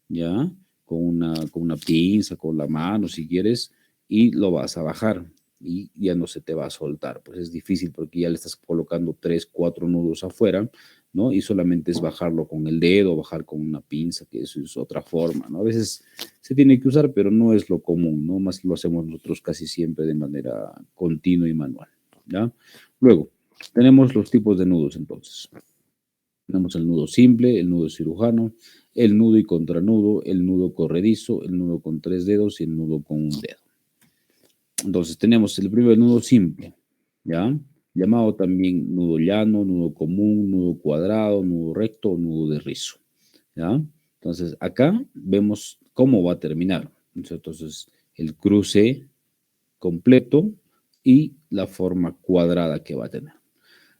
¿ya? Con una pinza, con la mano, si quieres, y lo vas a bajar y ya no se te va a soltar. Pues es difícil porque ya le estás colocando 3, 4 nudos afuera, ¿no? Y solamente es bajarlo con el dedo, bajar con una pinza, que eso es otra forma, ¿no? A veces se tiene que usar, pero no es lo común, ¿no? Más lo hacemos nosotros casi siempre de manera continua y manual, ¿ya? Luego, tenemos los tipos de nudos entonces. Tenemos el nudo simple, el nudo cirujano, el nudo y contranudo, el nudo corredizo, el nudo con 3 dedos y el nudo con un dedo. Entonces tenemos el primer nudo simple, ¿ya? Llamado también nudo llano, nudo común, nudo cuadrado, nudo recto o nudo de rizo, ¿ya? Entonces acá vemos cómo va a terminar. Entonces el cruce completo y la forma cuadrada que va a tener.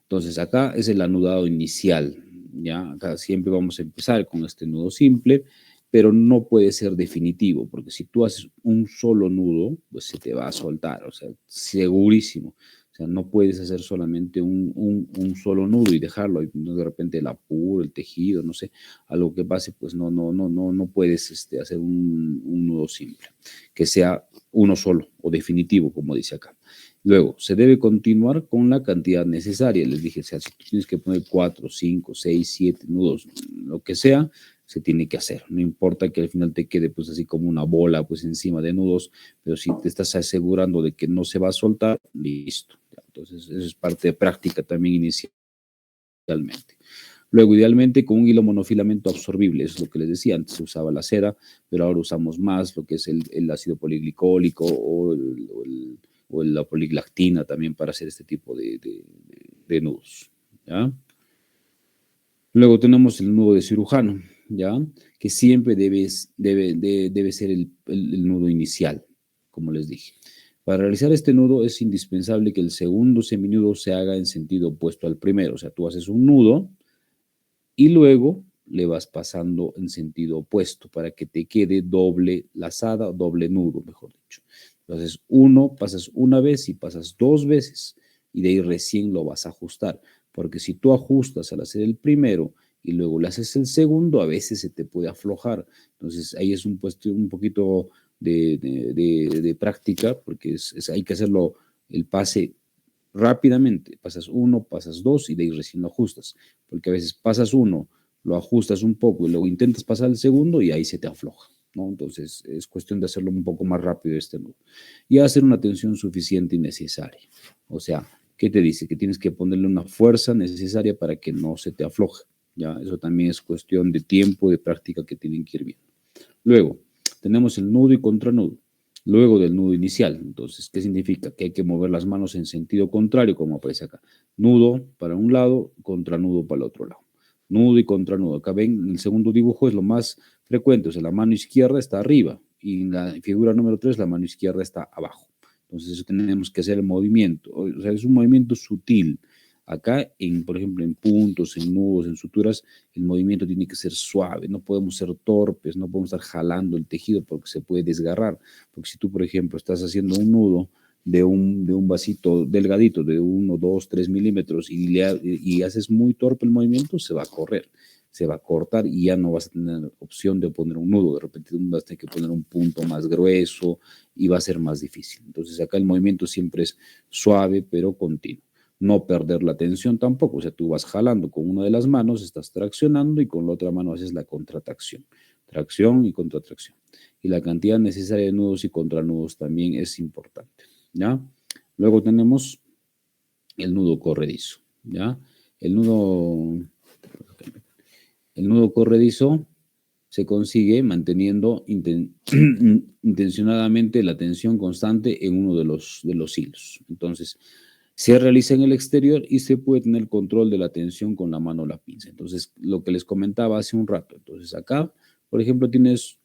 Entonces acá es el anudado inicial, ¿ya? Acá siempre vamos a empezar con este nudo simple, pero no puede ser definitivo, porque si tú haces un solo nudo, pues se te va a soltar, o sea, segurísimo. O sea, no puedes hacer solamente un solo nudo y dejarlo, y de repente el apuro, el tejido, no sé, algo que pase, pues no puedes hacer un nudo simple, que sea uno solo o definitivo, como dice acá. Luego, se debe continuar con la cantidad necesaria. Les dije, o sea, si tú tienes que poner 4, 5, 6, 7 nudos, lo que sea, se tiene que hacer. No importa que al final te quede pues así como una bola pues encima de nudos, pero si te estás asegurando de que no se va a soltar, listo. Entonces, eso es parte de práctica también inicialmente. Luego, idealmente con un hilo monofilamento absorbible, eso es lo que les decía, antes se usaba la cera, pero ahora usamos más lo que es el ácido poliglicólico o la poliglactina también para hacer este tipo de nudos, ¿ya? Luego tenemos el nudo de cirujano, ¿ya? Que siempre debe ser el nudo inicial, como les dije. Para realizar este nudo es indispensable que el segundo seminudo se haga en sentido opuesto al primero. O sea, tú haces un nudo y luego le vas pasando en sentido opuesto para que te quede doble lazada o doble nudo, mejor dicho. Entonces, pasas una vez y pasas dos veces y de ahí recién lo vas a ajustar, porque si tú ajustas al hacer el primero y luego le haces el segundo, a veces se te puede aflojar. Entonces, ahí es un poquito de práctica, porque hay que hacerlo el pase rápidamente. Pasas uno, pasas dos y de ahí recién lo ajustas, porque a veces pasas uno, lo ajustas un poco y luego intentas pasar el segundo y ahí se te afloja, ¿no? Entonces es cuestión de hacerlo un poco más rápido este nudo y hacer una tensión suficiente y necesaria. O sea, ¿qué te dice? Que tienes que ponerle una fuerza necesaria para que no se te afloje. Ya, eso también es cuestión de tiempo, de práctica que tienen que ir viendo. Luego, tenemos el nudo y contranudo. Luego del nudo inicial. Entonces, ¿qué significa? Que hay que mover las manos en sentido contrario, como aparece acá. Nudo para un lado, contranudo para el otro lado. Nudo y contranudo. Acá ven, en el segundo dibujo es lo más frecuente. O sea, la mano izquierda está arriba y en la figura número 3 la mano izquierda está abajo. Entonces, eso tenemos que hacer el movimiento. O sea, es un movimiento sutil. Acá, por ejemplo, en puntos, en nudos, en suturas, el movimiento tiene que ser suave, no podemos ser torpes, no podemos estar jalando el tejido porque se puede desgarrar. Porque si tú, por ejemplo, estás haciendo un nudo de un vasito delgadito de 1, 2, 3 milímetros y haces muy torpe el movimiento, se va a correr, se va a cortar y ya no vas a tener opción de poner un nudo. De repente vas a tener que poner un punto más grueso y va a ser más difícil. Entonces acá el movimiento siempre es suave pero continuo. No perder la tensión tampoco, o sea, tú vas jalando con una de las manos, estás traccionando y con la otra mano haces la contratracción, tracción y contratracción. Y la cantidad necesaria de nudos y contranudos también es importante, ¿ya? Luego tenemos el nudo corredizo, ¿ya? El nudo corredizo se consigue manteniendo intencionadamente la tensión constante en uno de los hilos. Entonces, se realiza en el exterior y se puede tener control de la tensión con la mano o la pinza. Entonces, lo que les comentaba hace un rato. Entonces, acá, por ejemplo, tienes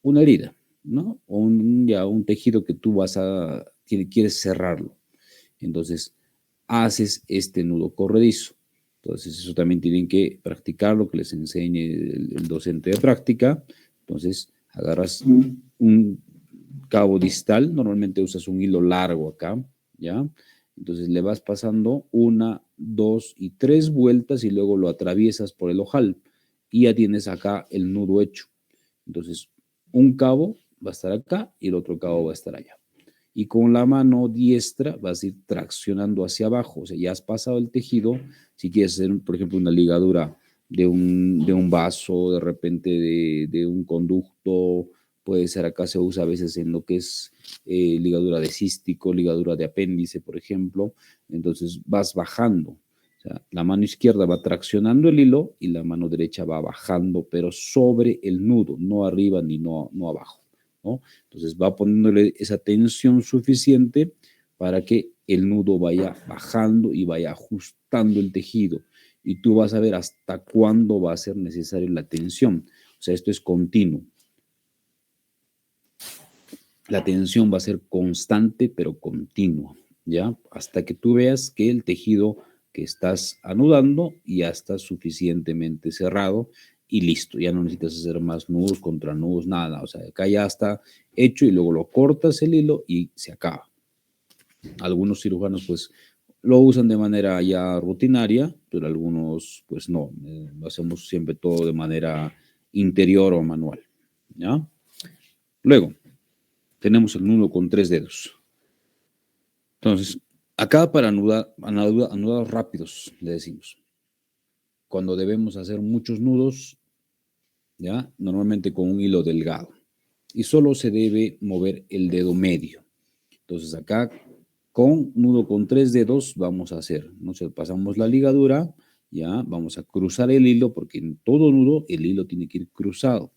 una herida, ¿no? O un tejido que tú quieres cerrarlo. Entonces, haces este nudo corredizo. Entonces, eso también tienen que practicar lo que les enseñe el docente de práctica. Entonces, agarras un cabo distal, normalmente usas un hilo largo acá, ¿ya? Entonces le vas pasando 1, 2 y 3 vueltas y luego lo atraviesas por el ojal y ya tienes acá el nudo hecho. Entonces, un cabo va a estar acá y el otro cabo va a estar allá. Y con la mano diestra vas a ir traccionando hacia abajo. O sea, ya has pasado el tejido. Si quieres hacer, por ejemplo, una ligadura de un vaso, de repente de un conducto, puede ser acá se usa a veces en lo que es ligadura de cístico, ligadura de apéndice, por ejemplo. Entonces vas bajando. O sea, la mano izquierda va traccionando el hilo y la mano derecha va bajando, pero sobre el nudo, no arriba ni no abajo, ¿no? Entonces va poniéndole esa tensión suficiente para que el nudo vaya bajando y vaya ajustando el tejido. Y tú vas a ver hasta cuándo va a ser necesaria la tensión. O sea, esto es continuo. La tensión va a ser constante, pero continua, ¿ya? Hasta que tú veas que el tejido que estás anudando ya está suficientemente cerrado y listo. Ya no necesitas hacer más nudos, contranudos, nada. O sea, acá ya está hecho y luego lo cortas el hilo y se acaba. Algunos cirujanos, pues, lo usan de manera ya rutinaria, pero algunos pues no, lo hacemos siempre todo de manera interior o manual, ¿ya? Luego, tenemos el nudo con 3 dedos. Entonces, acá para anudados rápidos, le decimos. Cuando debemos hacer muchos nudos, ¿ya? Normalmente con un hilo delgado. Y solo se debe mover el dedo medio. Entonces, acá con nudo con 3 dedos vamos a hacer, ¿no? Pasamos la ligadura, ya, vamos a cruzar el hilo, porque en todo nudo el hilo tiene que ir cruzado.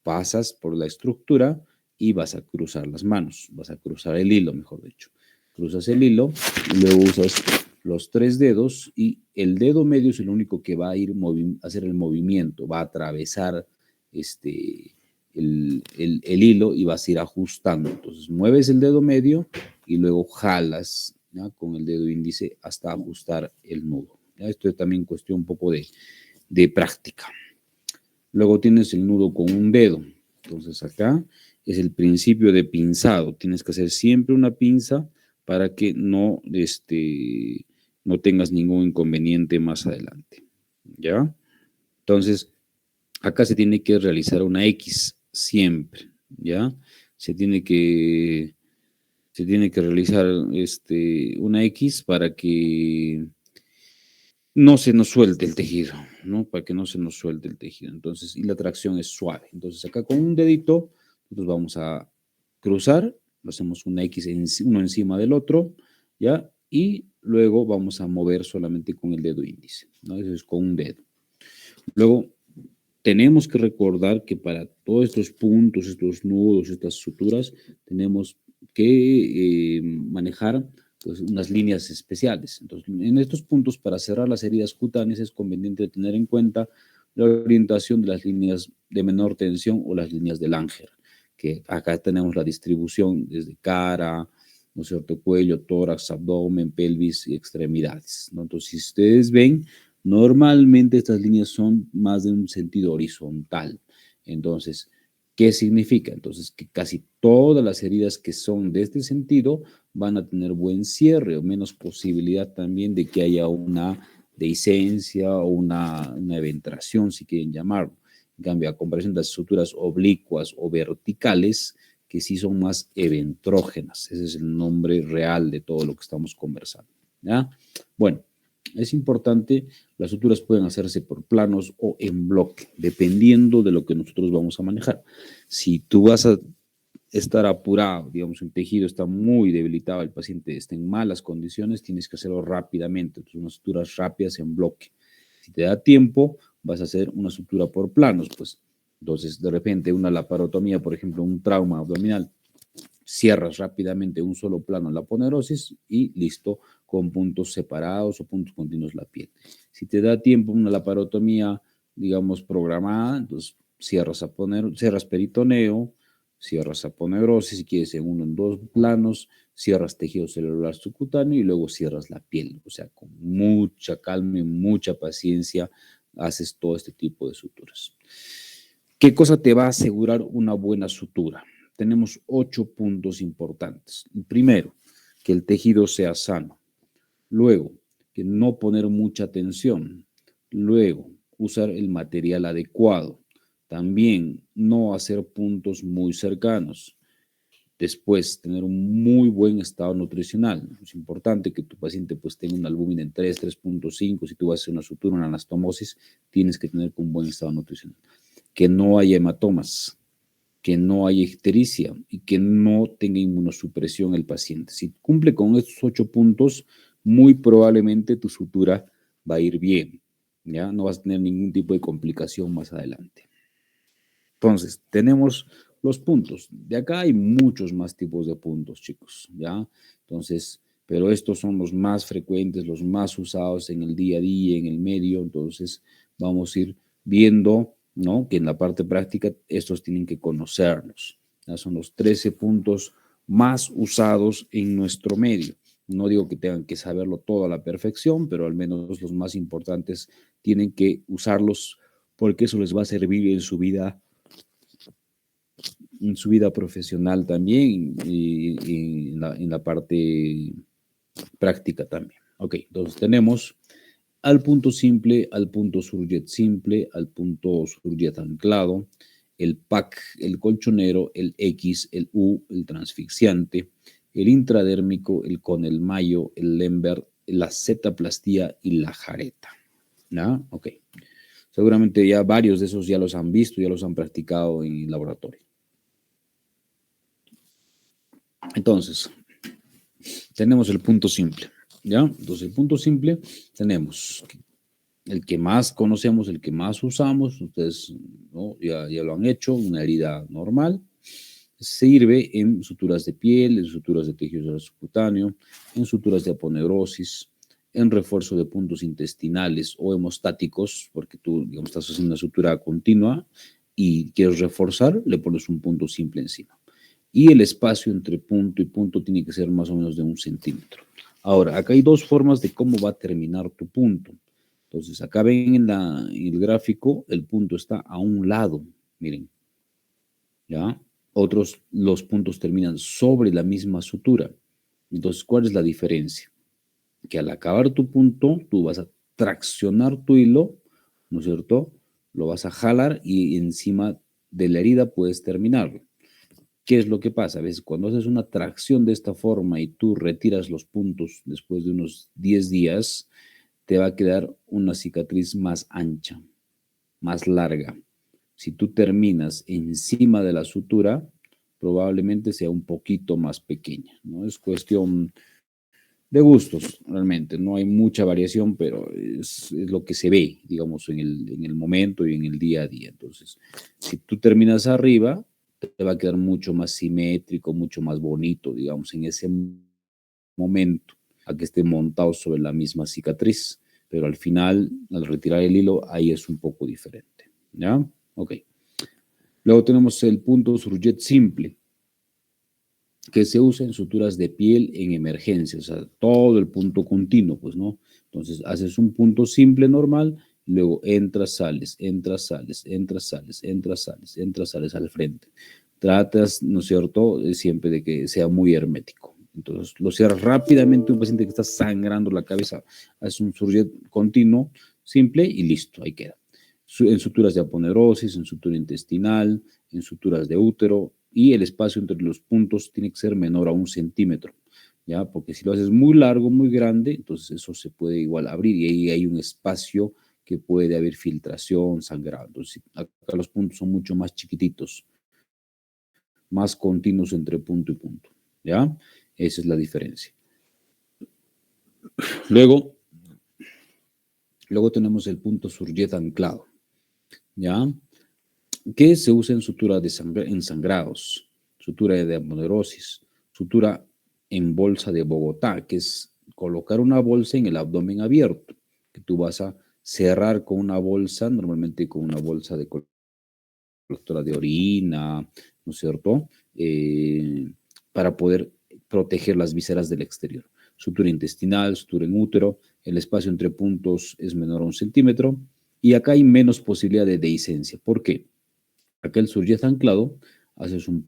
Pasas por la estructura y vas a cruzar las manos, vas a cruzar el hilo, mejor dicho. Cruzas el hilo, luego usas los 3 dedos y el dedo medio es el único que va a ir a hacer el movimiento, va a atravesar el hilo y vas a ir ajustando. Entonces mueves el dedo medio y luego jalas, ¿ya? Con el dedo índice hasta ajustar el nudo, ¿ya? Esto es también cuestión un poco de práctica. Luego tienes el nudo con un dedo. Entonces acá es el principio de pinzado. Tienes que hacer siempre una pinza para que no tengas ningún inconveniente más adelante, ¿ya? Entonces, acá se tiene que realizar una X siempre, ¿ya? Se tiene que realizar una X para que no se nos suelte el tejido, ¿no? Para que no se nos suelte el tejido. Entonces, y la tracción es suave. Entonces, acá con un dedito, nosotros vamos a cruzar, hacemos una X uno encima del otro, ¿ya? Y luego vamos a mover solamente con el dedo índice, ¿no? Eso es con un dedo. Luego, tenemos que recordar que para todos estos puntos, estos nudos, estas suturas, tenemos que manejar pues, unas líneas especiales. Entonces, en estos puntos, para cerrar las heridas cutáneas, es conveniente tener en cuenta la orientación de las líneas de menor tensión o las líneas de Langer, que acá tenemos la distribución desde cara, ¿no es cierto?, cuello, tórax, abdomen, pelvis y extremidades, ¿no? Entonces, si ustedes ven, normalmente estas líneas son más de un sentido horizontal. Entonces, ¿qué significa? Entonces, que casi todas las heridas que son de este sentido van a tener buen cierre o menos posibilidad también de que haya una dehiscencia o una eventración, si quieren llamarlo. En cambio, a comparación de las suturas oblicuas o verticales, que sí son más eventrógenas. Ese es el nombre real de todo lo que estamos conversando, ¿ya? Bueno, es importante, las suturas pueden hacerse por planos o en bloque, dependiendo de lo que nosotros vamos a manejar. Si tú vas a estar apurado, digamos, el tejido está muy debilitado, el paciente está en malas condiciones, tienes que hacerlo rápidamente. Entonces, unas suturas rápidas en bloque. Si te da tiempo, vas a hacer una sutura por planos, pues. Entonces, de repente, una laparotomía, por ejemplo, un trauma abdominal, cierras rápidamente un solo plano la aponerosis y listo, con puntos separados o puntos continuos la piel. Si te da tiempo una laparotomía, digamos, programada, entonces cierras peritoneo, cierras aponeurosis, si quieres en uno en dos planos, cierras tejido celular subcutáneo y luego cierras la piel. O sea, con mucha calma y mucha paciencia haces todo este tipo de suturas. ¿Qué cosa te va a asegurar una buena sutura? Tenemos 8 puntos importantes. El primero, que el tejido sea sano. Luego, que no poner mucha tensión. Luego, usar el material adecuado. También no hacer puntos muy cercanos. Después, tener un muy buen estado nutricional. Es importante que tu paciente pues, tenga una albúmina en 3, 3.5. Si tú vas a hacer una sutura, una anastomosis, tienes que tener un buen estado nutricional. Que no haya hematomas, que no haya ictericia y que no tenga inmunosupresión el paciente. Si cumple con estos 8 puntos, muy probablemente tu sutura va a ir bien, ¿ya? No vas a tener ningún tipo de complicación más adelante. Entonces, tenemos los puntos. De acá hay muchos más tipos de puntos, chicos, ¿ya? Entonces, pero estos son los más frecuentes, los más usados en el día a día, en el medio. Entonces, vamos a ir viendo, ¿no? Que en la parte práctica estos tienen que conocerlos. ¿Ya? Son los 13 puntos más usados en nuestro medio. No digo que tengan que saberlo todo a la perfección, pero al menos los más importantes tienen que usarlos porque eso les va a servir en su vida profesional también y en la parte práctica también. Ok, entonces tenemos al punto simple, al punto surjet simple, al punto surjet anclado, el PAC, el colchonero, el X, el U, el transfixiante, el intradérmico, el conelmayo, el Lembert, la Z-plastía y la jareta. ¿Ya? Ok. Seguramente ya varios de esos ya los han visto, ya los han practicado en el laboratorio. Entonces, tenemos el punto simple. ¿Ya? Entonces, el punto simple tenemos el que más conocemos, el que más usamos, ustedes, ¿no? ya lo han hecho, una herida normal. Sirve en suturas de piel, en suturas de tejido subcutáneo, en suturas de aponeurosis, en refuerzo de puntos intestinales o hemostáticos, porque tú, digamos, estás haciendo una sutura continua y quieres reforzar, le pones un punto simple encima. Y el espacio entre punto y punto tiene que ser más o menos de 1 centímetro. Ahora, acá hay dos formas de cómo va a terminar tu punto. Entonces, acá ven en el gráfico, el punto está a un lado, miren, ¿ya? Otros, los puntos terminan sobre la misma sutura. Entonces, ¿cuál es la diferencia? Que al acabar tu punto, tú vas a traccionar tu hilo, ¿no es cierto? Lo vas a jalar y encima de la herida puedes terminarlo. ¿Qué es lo que pasa? A veces cuando haces una tracción de esta forma y tú retiras los puntos después de unos 10 días, te va a quedar una cicatriz más ancha, más larga. Si tú terminas encima de la sutura, probablemente sea un poquito más pequeña, ¿no? Es cuestión de gustos, realmente. No hay mucha variación, pero es lo que se ve, digamos, en el momento y en el día a día. Entonces, si tú terminas arriba, te va a quedar mucho más simétrico, mucho más bonito, digamos, en ese momento, a que esté montado sobre la misma cicatriz. Pero al final, al retirar el hilo, ahí es un poco diferente. ¿Ya? Ok. Luego tenemos el punto surjet simple, que se usa en suturas de piel en emergencia, o sea, todo el punto continuo, pues, ¿no? Entonces, haces un punto simple normal, luego entras, sales, entras, sales, entras, sales, entras, sales, entras, sales al frente. Tratas, ¿no es cierto?, siempre de que sea muy hermético. Entonces, lo cierras rápidamente, un paciente que está sangrando la cabeza, haces un surjet continuo, simple y listo, ahí queda. En suturas de aponeurosis, en sutura intestinal, en suturas de útero, y el espacio entre los puntos tiene que ser menor a 1 centímetro, ¿ya? Porque si lo haces muy largo, muy grande, entonces eso se puede igual abrir y ahí hay un espacio que puede haber filtración, sangrado. Entonces, acá los puntos son mucho más chiquititos, más continuos entre punto y punto, ¿ya? Esa es la diferencia. Luego tenemos el punto surjet anclado, ¿ya? Que se usa en sutura de en sangrados, sutura de aponeurosis, sutura en bolsa de Bogotá, que es colocar una bolsa en el abdomen abierto, que tú vas a cerrar con una bolsa, normalmente con una bolsa de colectora de orina, ¿no es cierto? Para poder proteger las vísceras del exterior. Sutura intestinal, sutura en útero, el espacio entre puntos es menor a 1 centímetro y acá hay menos posibilidad de dehiscencia. ¿Por qué? Acá el surjet anclado, haces un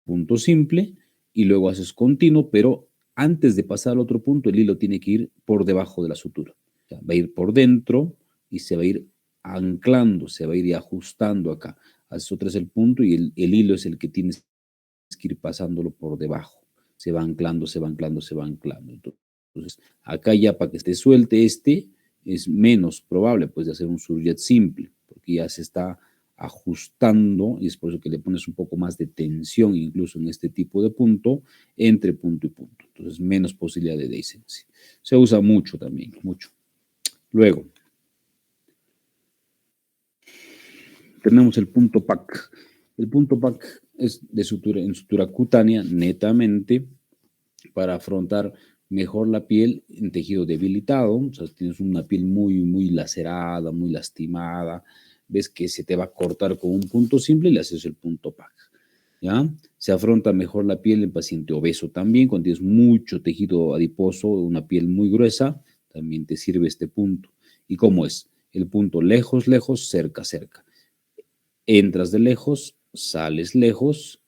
punto simple y luego haces continuo, pero antes de pasar al otro punto, el hilo tiene que ir por debajo de la sutura. O sea, va a ir por dentro y se va a ir anclando, se va a ir ajustando acá. Haces otra vez el punto y el hilo es el que tienes que ir pasándolo por debajo. Se va anclando, se va anclando, se va anclando. Entonces, acá ya para que esté suelte es menos probable pues de hacer un surjet simple, porque ya se está ajustando y es por eso que le pones un poco más de tensión incluso en este tipo de punto, entre punto y punto. Entonces, menos posibilidad de dehiscencia. Se usa mucho también, mucho. Luego, tenemos el punto PAC. El punto PAC es de sutura, en sutura cutánea netamente para afrontar mejor la piel en tejido debilitado. O sea, tienes una piel muy, muy lacerada, muy lastimada, ves que se te va a cortar con un punto simple y le haces el punto PAC. ¿Ya? Se afronta mejor la piel en paciente obeso también, cuando tienes mucho tejido adiposo, una piel muy gruesa, también te sirve este punto. ¿Y cómo es? El punto lejos, lejos, cerca, cerca. Entras de lejos, sales lejos,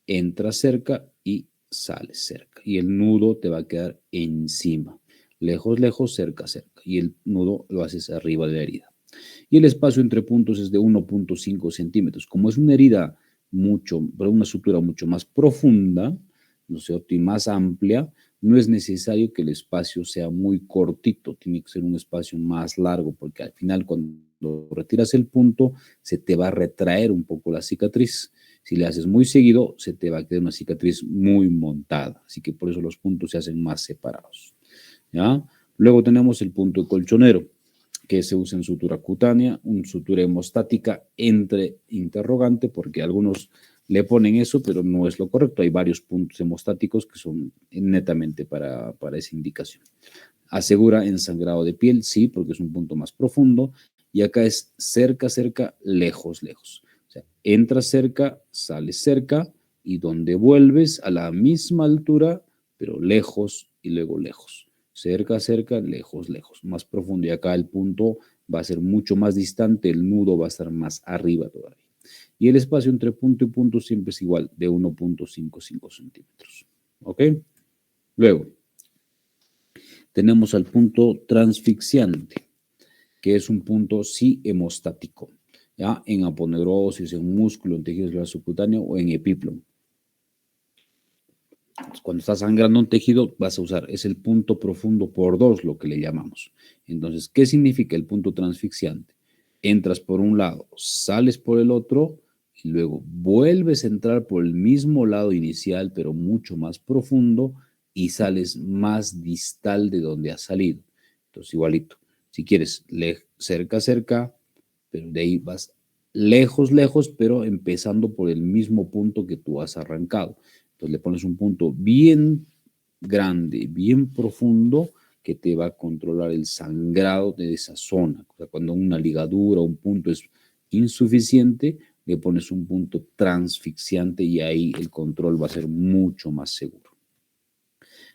entras cerca y sales cerca. Y el nudo te va a quedar encima. lejos, lejos, cerca, cerca. Y el nudo lo haces arriba de la herida. Y el espacio entre puntos es de 1.5 centímetros. Como es una herida pero una sutura mucho más profunda, ¿no es cierto? Y más amplia, no es necesario que el espacio sea muy cortito, tiene que ser un espacio más largo, porque al final cuando retiras el punto, se te va a retraer un poco la cicatriz. Si le haces muy seguido, se te va a quedar una cicatriz muy montada. Así que por eso los puntos se hacen más separados. ¿Ya? Luego tenemos el punto colchonero, que se usa en sutura cutánea, una sutura hemostática entre interrogante, porque algunos le ponen eso, pero no es lo correcto. Hay varios puntos hemostáticos que son netamente para esa indicación. Asegura ensangrado de piel, sí, porque es un punto más profundo. Y acá es cerca, cerca, lejos, lejos. O sea, entras cerca, sales cerca, y donde vuelves a la misma altura, pero lejos y luego lejos. Cerca, cerca, lejos, lejos. Más profundo. Y acá el punto va a ser mucho más distante, el nudo va a estar más arriba todavía. Y el espacio entre punto y punto siempre es igual, de 1.55 centímetros. ¿Ok? Luego, tenemos al punto transfixiante, que es un punto sí hemostático, ¿ya? En aponeurosis, en músculo, en tejido subcutáneo o en epíplomo. Cuando está sangrando un tejido, vas a usar, es el punto profundo por 2, lo que le llamamos. Entonces, ¿qué significa el punto transfixiante? Entras por un lado, sales por el otro, y luego vuelves a entrar por el mismo lado inicial, pero mucho más profundo, y sales más distal de donde has salido. Entonces, igualito. Si quieres, cerca, cerca, pero de ahí vas lejos, lejos, pero empezando por el mismo punto que tú has arrancado. Entonces le pones un punto bien grande, bien profundo, que te va a controlar el sangrado de esa zona. O sea, cuando una ligadura o un punto es insuficiente, le pones un punto transfixiante y ahí el control va a ser mucho más seguro.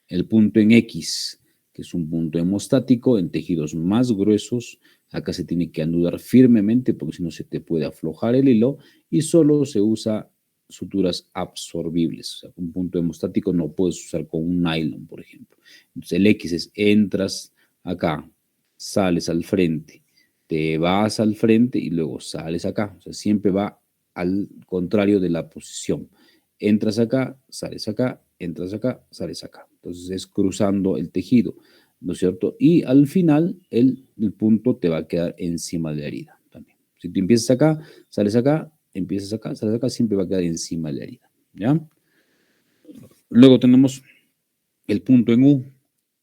El punto en X, que es un punto hemostático en tejidos más gruesos. Acá se tiene que anudar firmemente porque si no se te puede aflojar el hilo y solo se usa suturas absorbibles. O sea, un punto hemostático no puedes usar con un nylon, por ejemplo. Entonces el X es entras acá, sales al frente, te vas al frente y luego sales acá. O sea, siempre va al contrario de la posición. Entras acá, sales acá, entras acá, sales acá. Entonces es cruzando el tejido, ¿no es cierto? Y al final el punto te va a quedar encima de la herida también. Si tú empiezas acá, sales acá, empiezas acá, sales acá, siempre va a quedar encima de la herida, ¿ya? Luego tenemos el punto en U,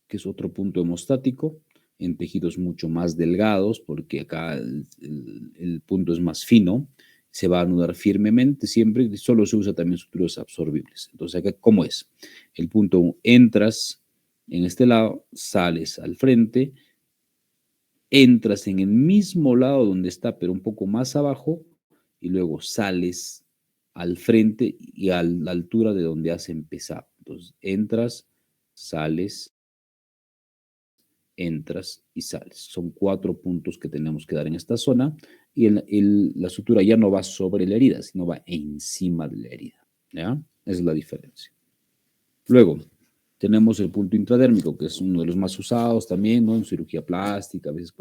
que es otro punto hemostático, en tejidos mucho más delgados, porque acá el punto es más fino, se va a anudar firmemente siempre, solo se usa también suturas absorbibles. Entonces acá, ¿cómo es? El punto U, entras en este lado, sales al frente, entras en el mismo lado donde está, pero un poco más abajo, y luego sales al frente y a la altura de donde has empezado. Entonces entras, sales, entras y sales. Son 4 puntos que tenemos que dar en esta zona y la sutura ya no va sobre la herida, sino va encima de la herida. ¿Ya? Esa es la diferencia. Luego, tenemos el punto intradérmico, que es uno de los más usados también, ¿no? En cirugía plástica, a veces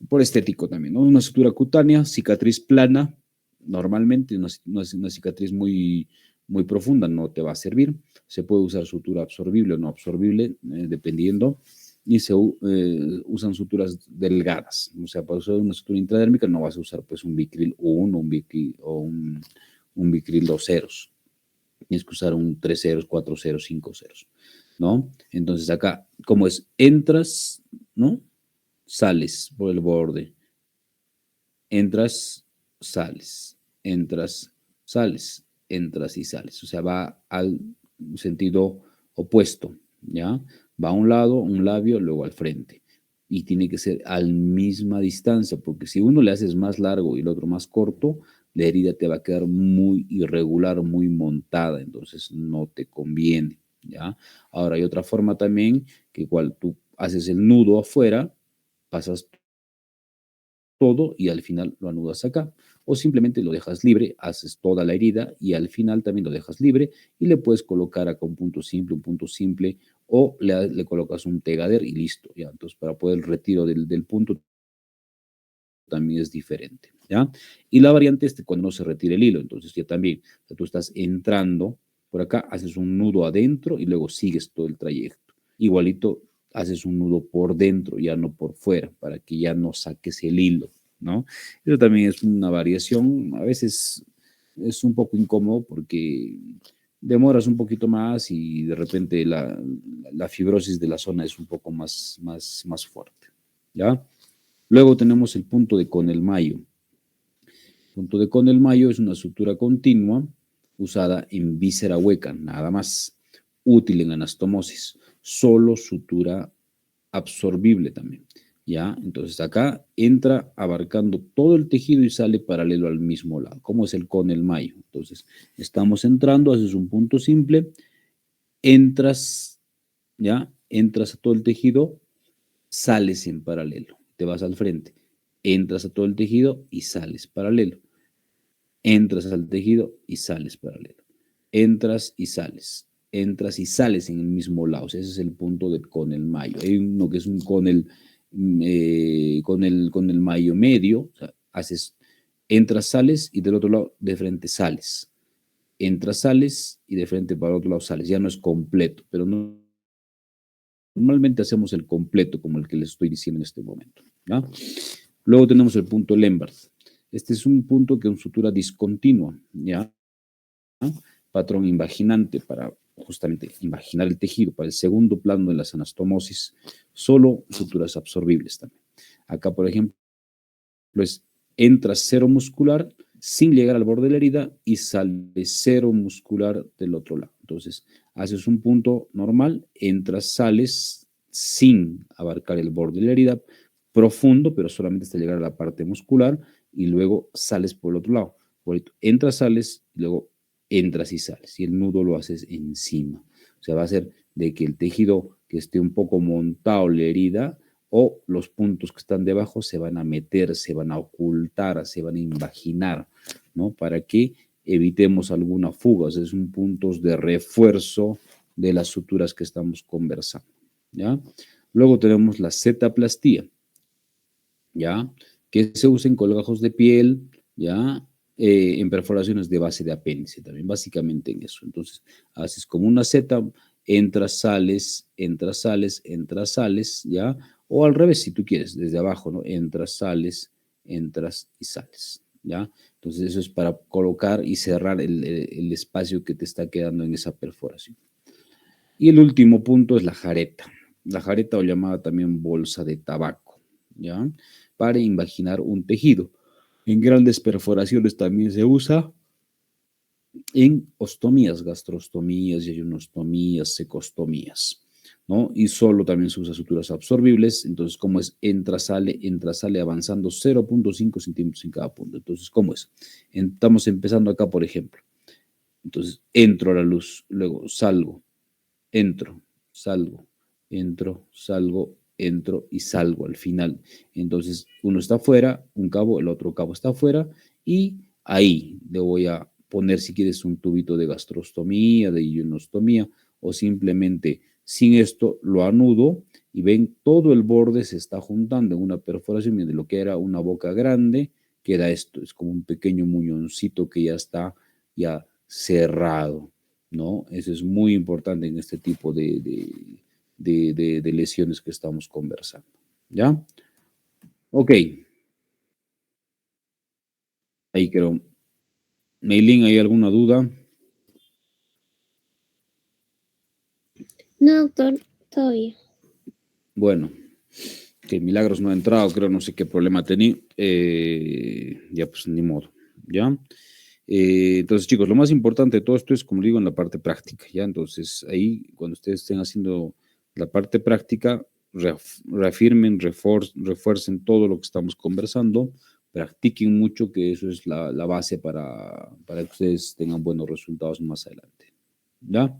por estético también, ¿no? Una sutura cutánea, cicatriz plana, normalmente una cicatriz muy, muy profunda no te va a servir. Se puede usar sutura absorbible o no absorbible, dependiendo, y se usan suturas delgadas. O sea, para usar una sutura intradérmica no vas a usar pues un Vicryl 1 un Vicryl 2 ceros. Tienes que usar un 3 ceros, 4 ceros, 5 ceros, ¿no? Entonces acá, como es, entras, ¿no? Sales por el borde, entras, sales, entras, sales, entras y sales. O sea, va al sentido opuesto, ¿ya? Va a un lado, un labio, luego al frente. Y tiene que ser a la misma distancia, porque si uno le haces más largo y el otro más corto, la herida te va a quedar muy irregular, muy montada, entonces no te conviene, ¿ya? Ahora hay otra forma también, que igual tú haces el nudo afuera, pasas todo y al final lo anudas acá. O simplemente lo dejas libre, haces toda la herida y al final también lo dejas libre y le puedes colocar acá un punto simple o le colocas un tegader y listo, ¿ya? Entonces, para poder el retiro del punto también es diferente, ¿ya? Y la variante es cuando no se retira el hilo, entonces ya también, o sea, tú estás entrando por acá, haces un nudo adentro y luego sigues todo el trayecto. Igualito, haces un nudo por dentro, ya no por fuera, para que ya no saques el hilo, ¿no? Eso también es una variación, a veces es un poco incómodo porque demoras un poquito más y de repente la fibrosis de la zona es un poco más fuerte, ¿ya? Luego tenemos el punto de Conel-Mayo. El punto de Conel-Mayo es una sutura continua usada en víscera hueca, nada más, útil en anastomosis, solo sutura absorbible también, ¿ya? Entonces acá entra abarcando todo el tejido y sale paralelo al mismo lado, como es el Conel-Mayo. Entonces, estamos entrando, haces un punto simple, entras, ¿ya? Entras a todo el tejido, sales en paralelo, te vas al frente, entras a todo el tejido y sales paralelo, entras al tejido y sales paralelo, entras y sales en el mismo lado. O sea, ese es el punto con el mayo. Hay uno que es un con el mayo medio, o sea, haces, entras, sales y del otro lado de frente sales. Entras, sales y de frente para el otro lado sales. Ya no es completo, pero no, normalmente hacemos el completo como el que les estoy diciendo en este momento, ¿ya? Luego tenemos el punto Lembert. Este es un punto que es sutura discontinua, ¿ya? Patrón invaginante para justamente invaginar el tejido. Para el segundo plano de las anastomosis, solo suturas absorbibles también. Acá, por ejemplo, es entra cero muscular sin llegar al borde de la herida y sale cero muscular del otro lado. Entonces, haces un punto normal, entras, sales sin abarcar el borde de la herida, profundo, pero solamente hasta llegar a la parte muscular y luego sales por el otro lado. Entras, sales y luego entras y sales. Y el nudo lo haces encima. O sea, va a ser de que el tejido que esté un poco montado la herida o los puntos que están debajo se van a meter, se van a ocultar, se van a invaginar, ¿no? Para que evitemos alguna fuga. O sea, es un punto de refuerzo de las suturas que estamos conversando, ¿ya? Luego tenemos la zetaplastía, ¿ya? Que se usa en colgajos de piel, ¿ya? En perforaciones de base de apéndice también, básicamente en eso. Entonces, haces como una zeta, entras, sales, entras, sales, entras, sales, ¿ya? O al revés, si tú quieres, desde abajo, ¿no? Entras y sales, ¿ya? Entonces, eso es para colocar y cerrar el espacio que te está quedando en esa perforación. Y el último punto es la jareta. La jareta o llamada también bolsa de tabaco, ¿ya? Para invaginar un tejido. En grandes perforaciones también se usa en ostomías, gastrostomías, yeyunostomías, secostomías, ¿no? Y solo también se usa suturas absorbibles. Entonces, ¿cómo es? Entra, sale avanzando 0.5 centímetros en cada punto. Entonces, ¿cómo es? Estamos empezando acá, por ejemplo. Entonces, entro a la luz, luego salgo, entro, salgo, entro, salgo, entro y salgo al final. Entonces, uno está afuera, un cabo, el otro cabo está afuera y ahí le voy a poner, si quieres, un tubito de gastrostomía, de ionostomía o simplemente sin esto lo anudo y ven, todo el borde se está juntando en una perforación de lo que era una boca grande, queda esto, es como un pequeño muñoncito que ya está ya cerrado, ¿no? Eso es muy importante en este tipo de lesiones que estamos conversando, ¿ya? Ok, ahí creo. Meilín, ¿hay alguna duda? No, doctor, todo bien. Bueno, que Milagros no ha entrado, creo, no sé qué problema tenía. Ya, pues ni modo, ¿ya? Entonces, chicos, lo más importante de todo esto es, como digo, en la parte práctica, ¿ya? Entonces, ahí, cuando ustedes estén haciendo la parte práctica, reafirmen, refuercen todo lo que estamos conversando, practiquen mucho, que eso es la base para que ustedes tengan buenos resultados más adelante, ¿ya?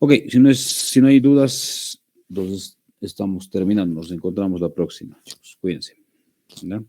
Ok, si no hay dudas, entonces estamos terminando. Nos encontramos la próxima, chicos. Cuídense, ¿ya?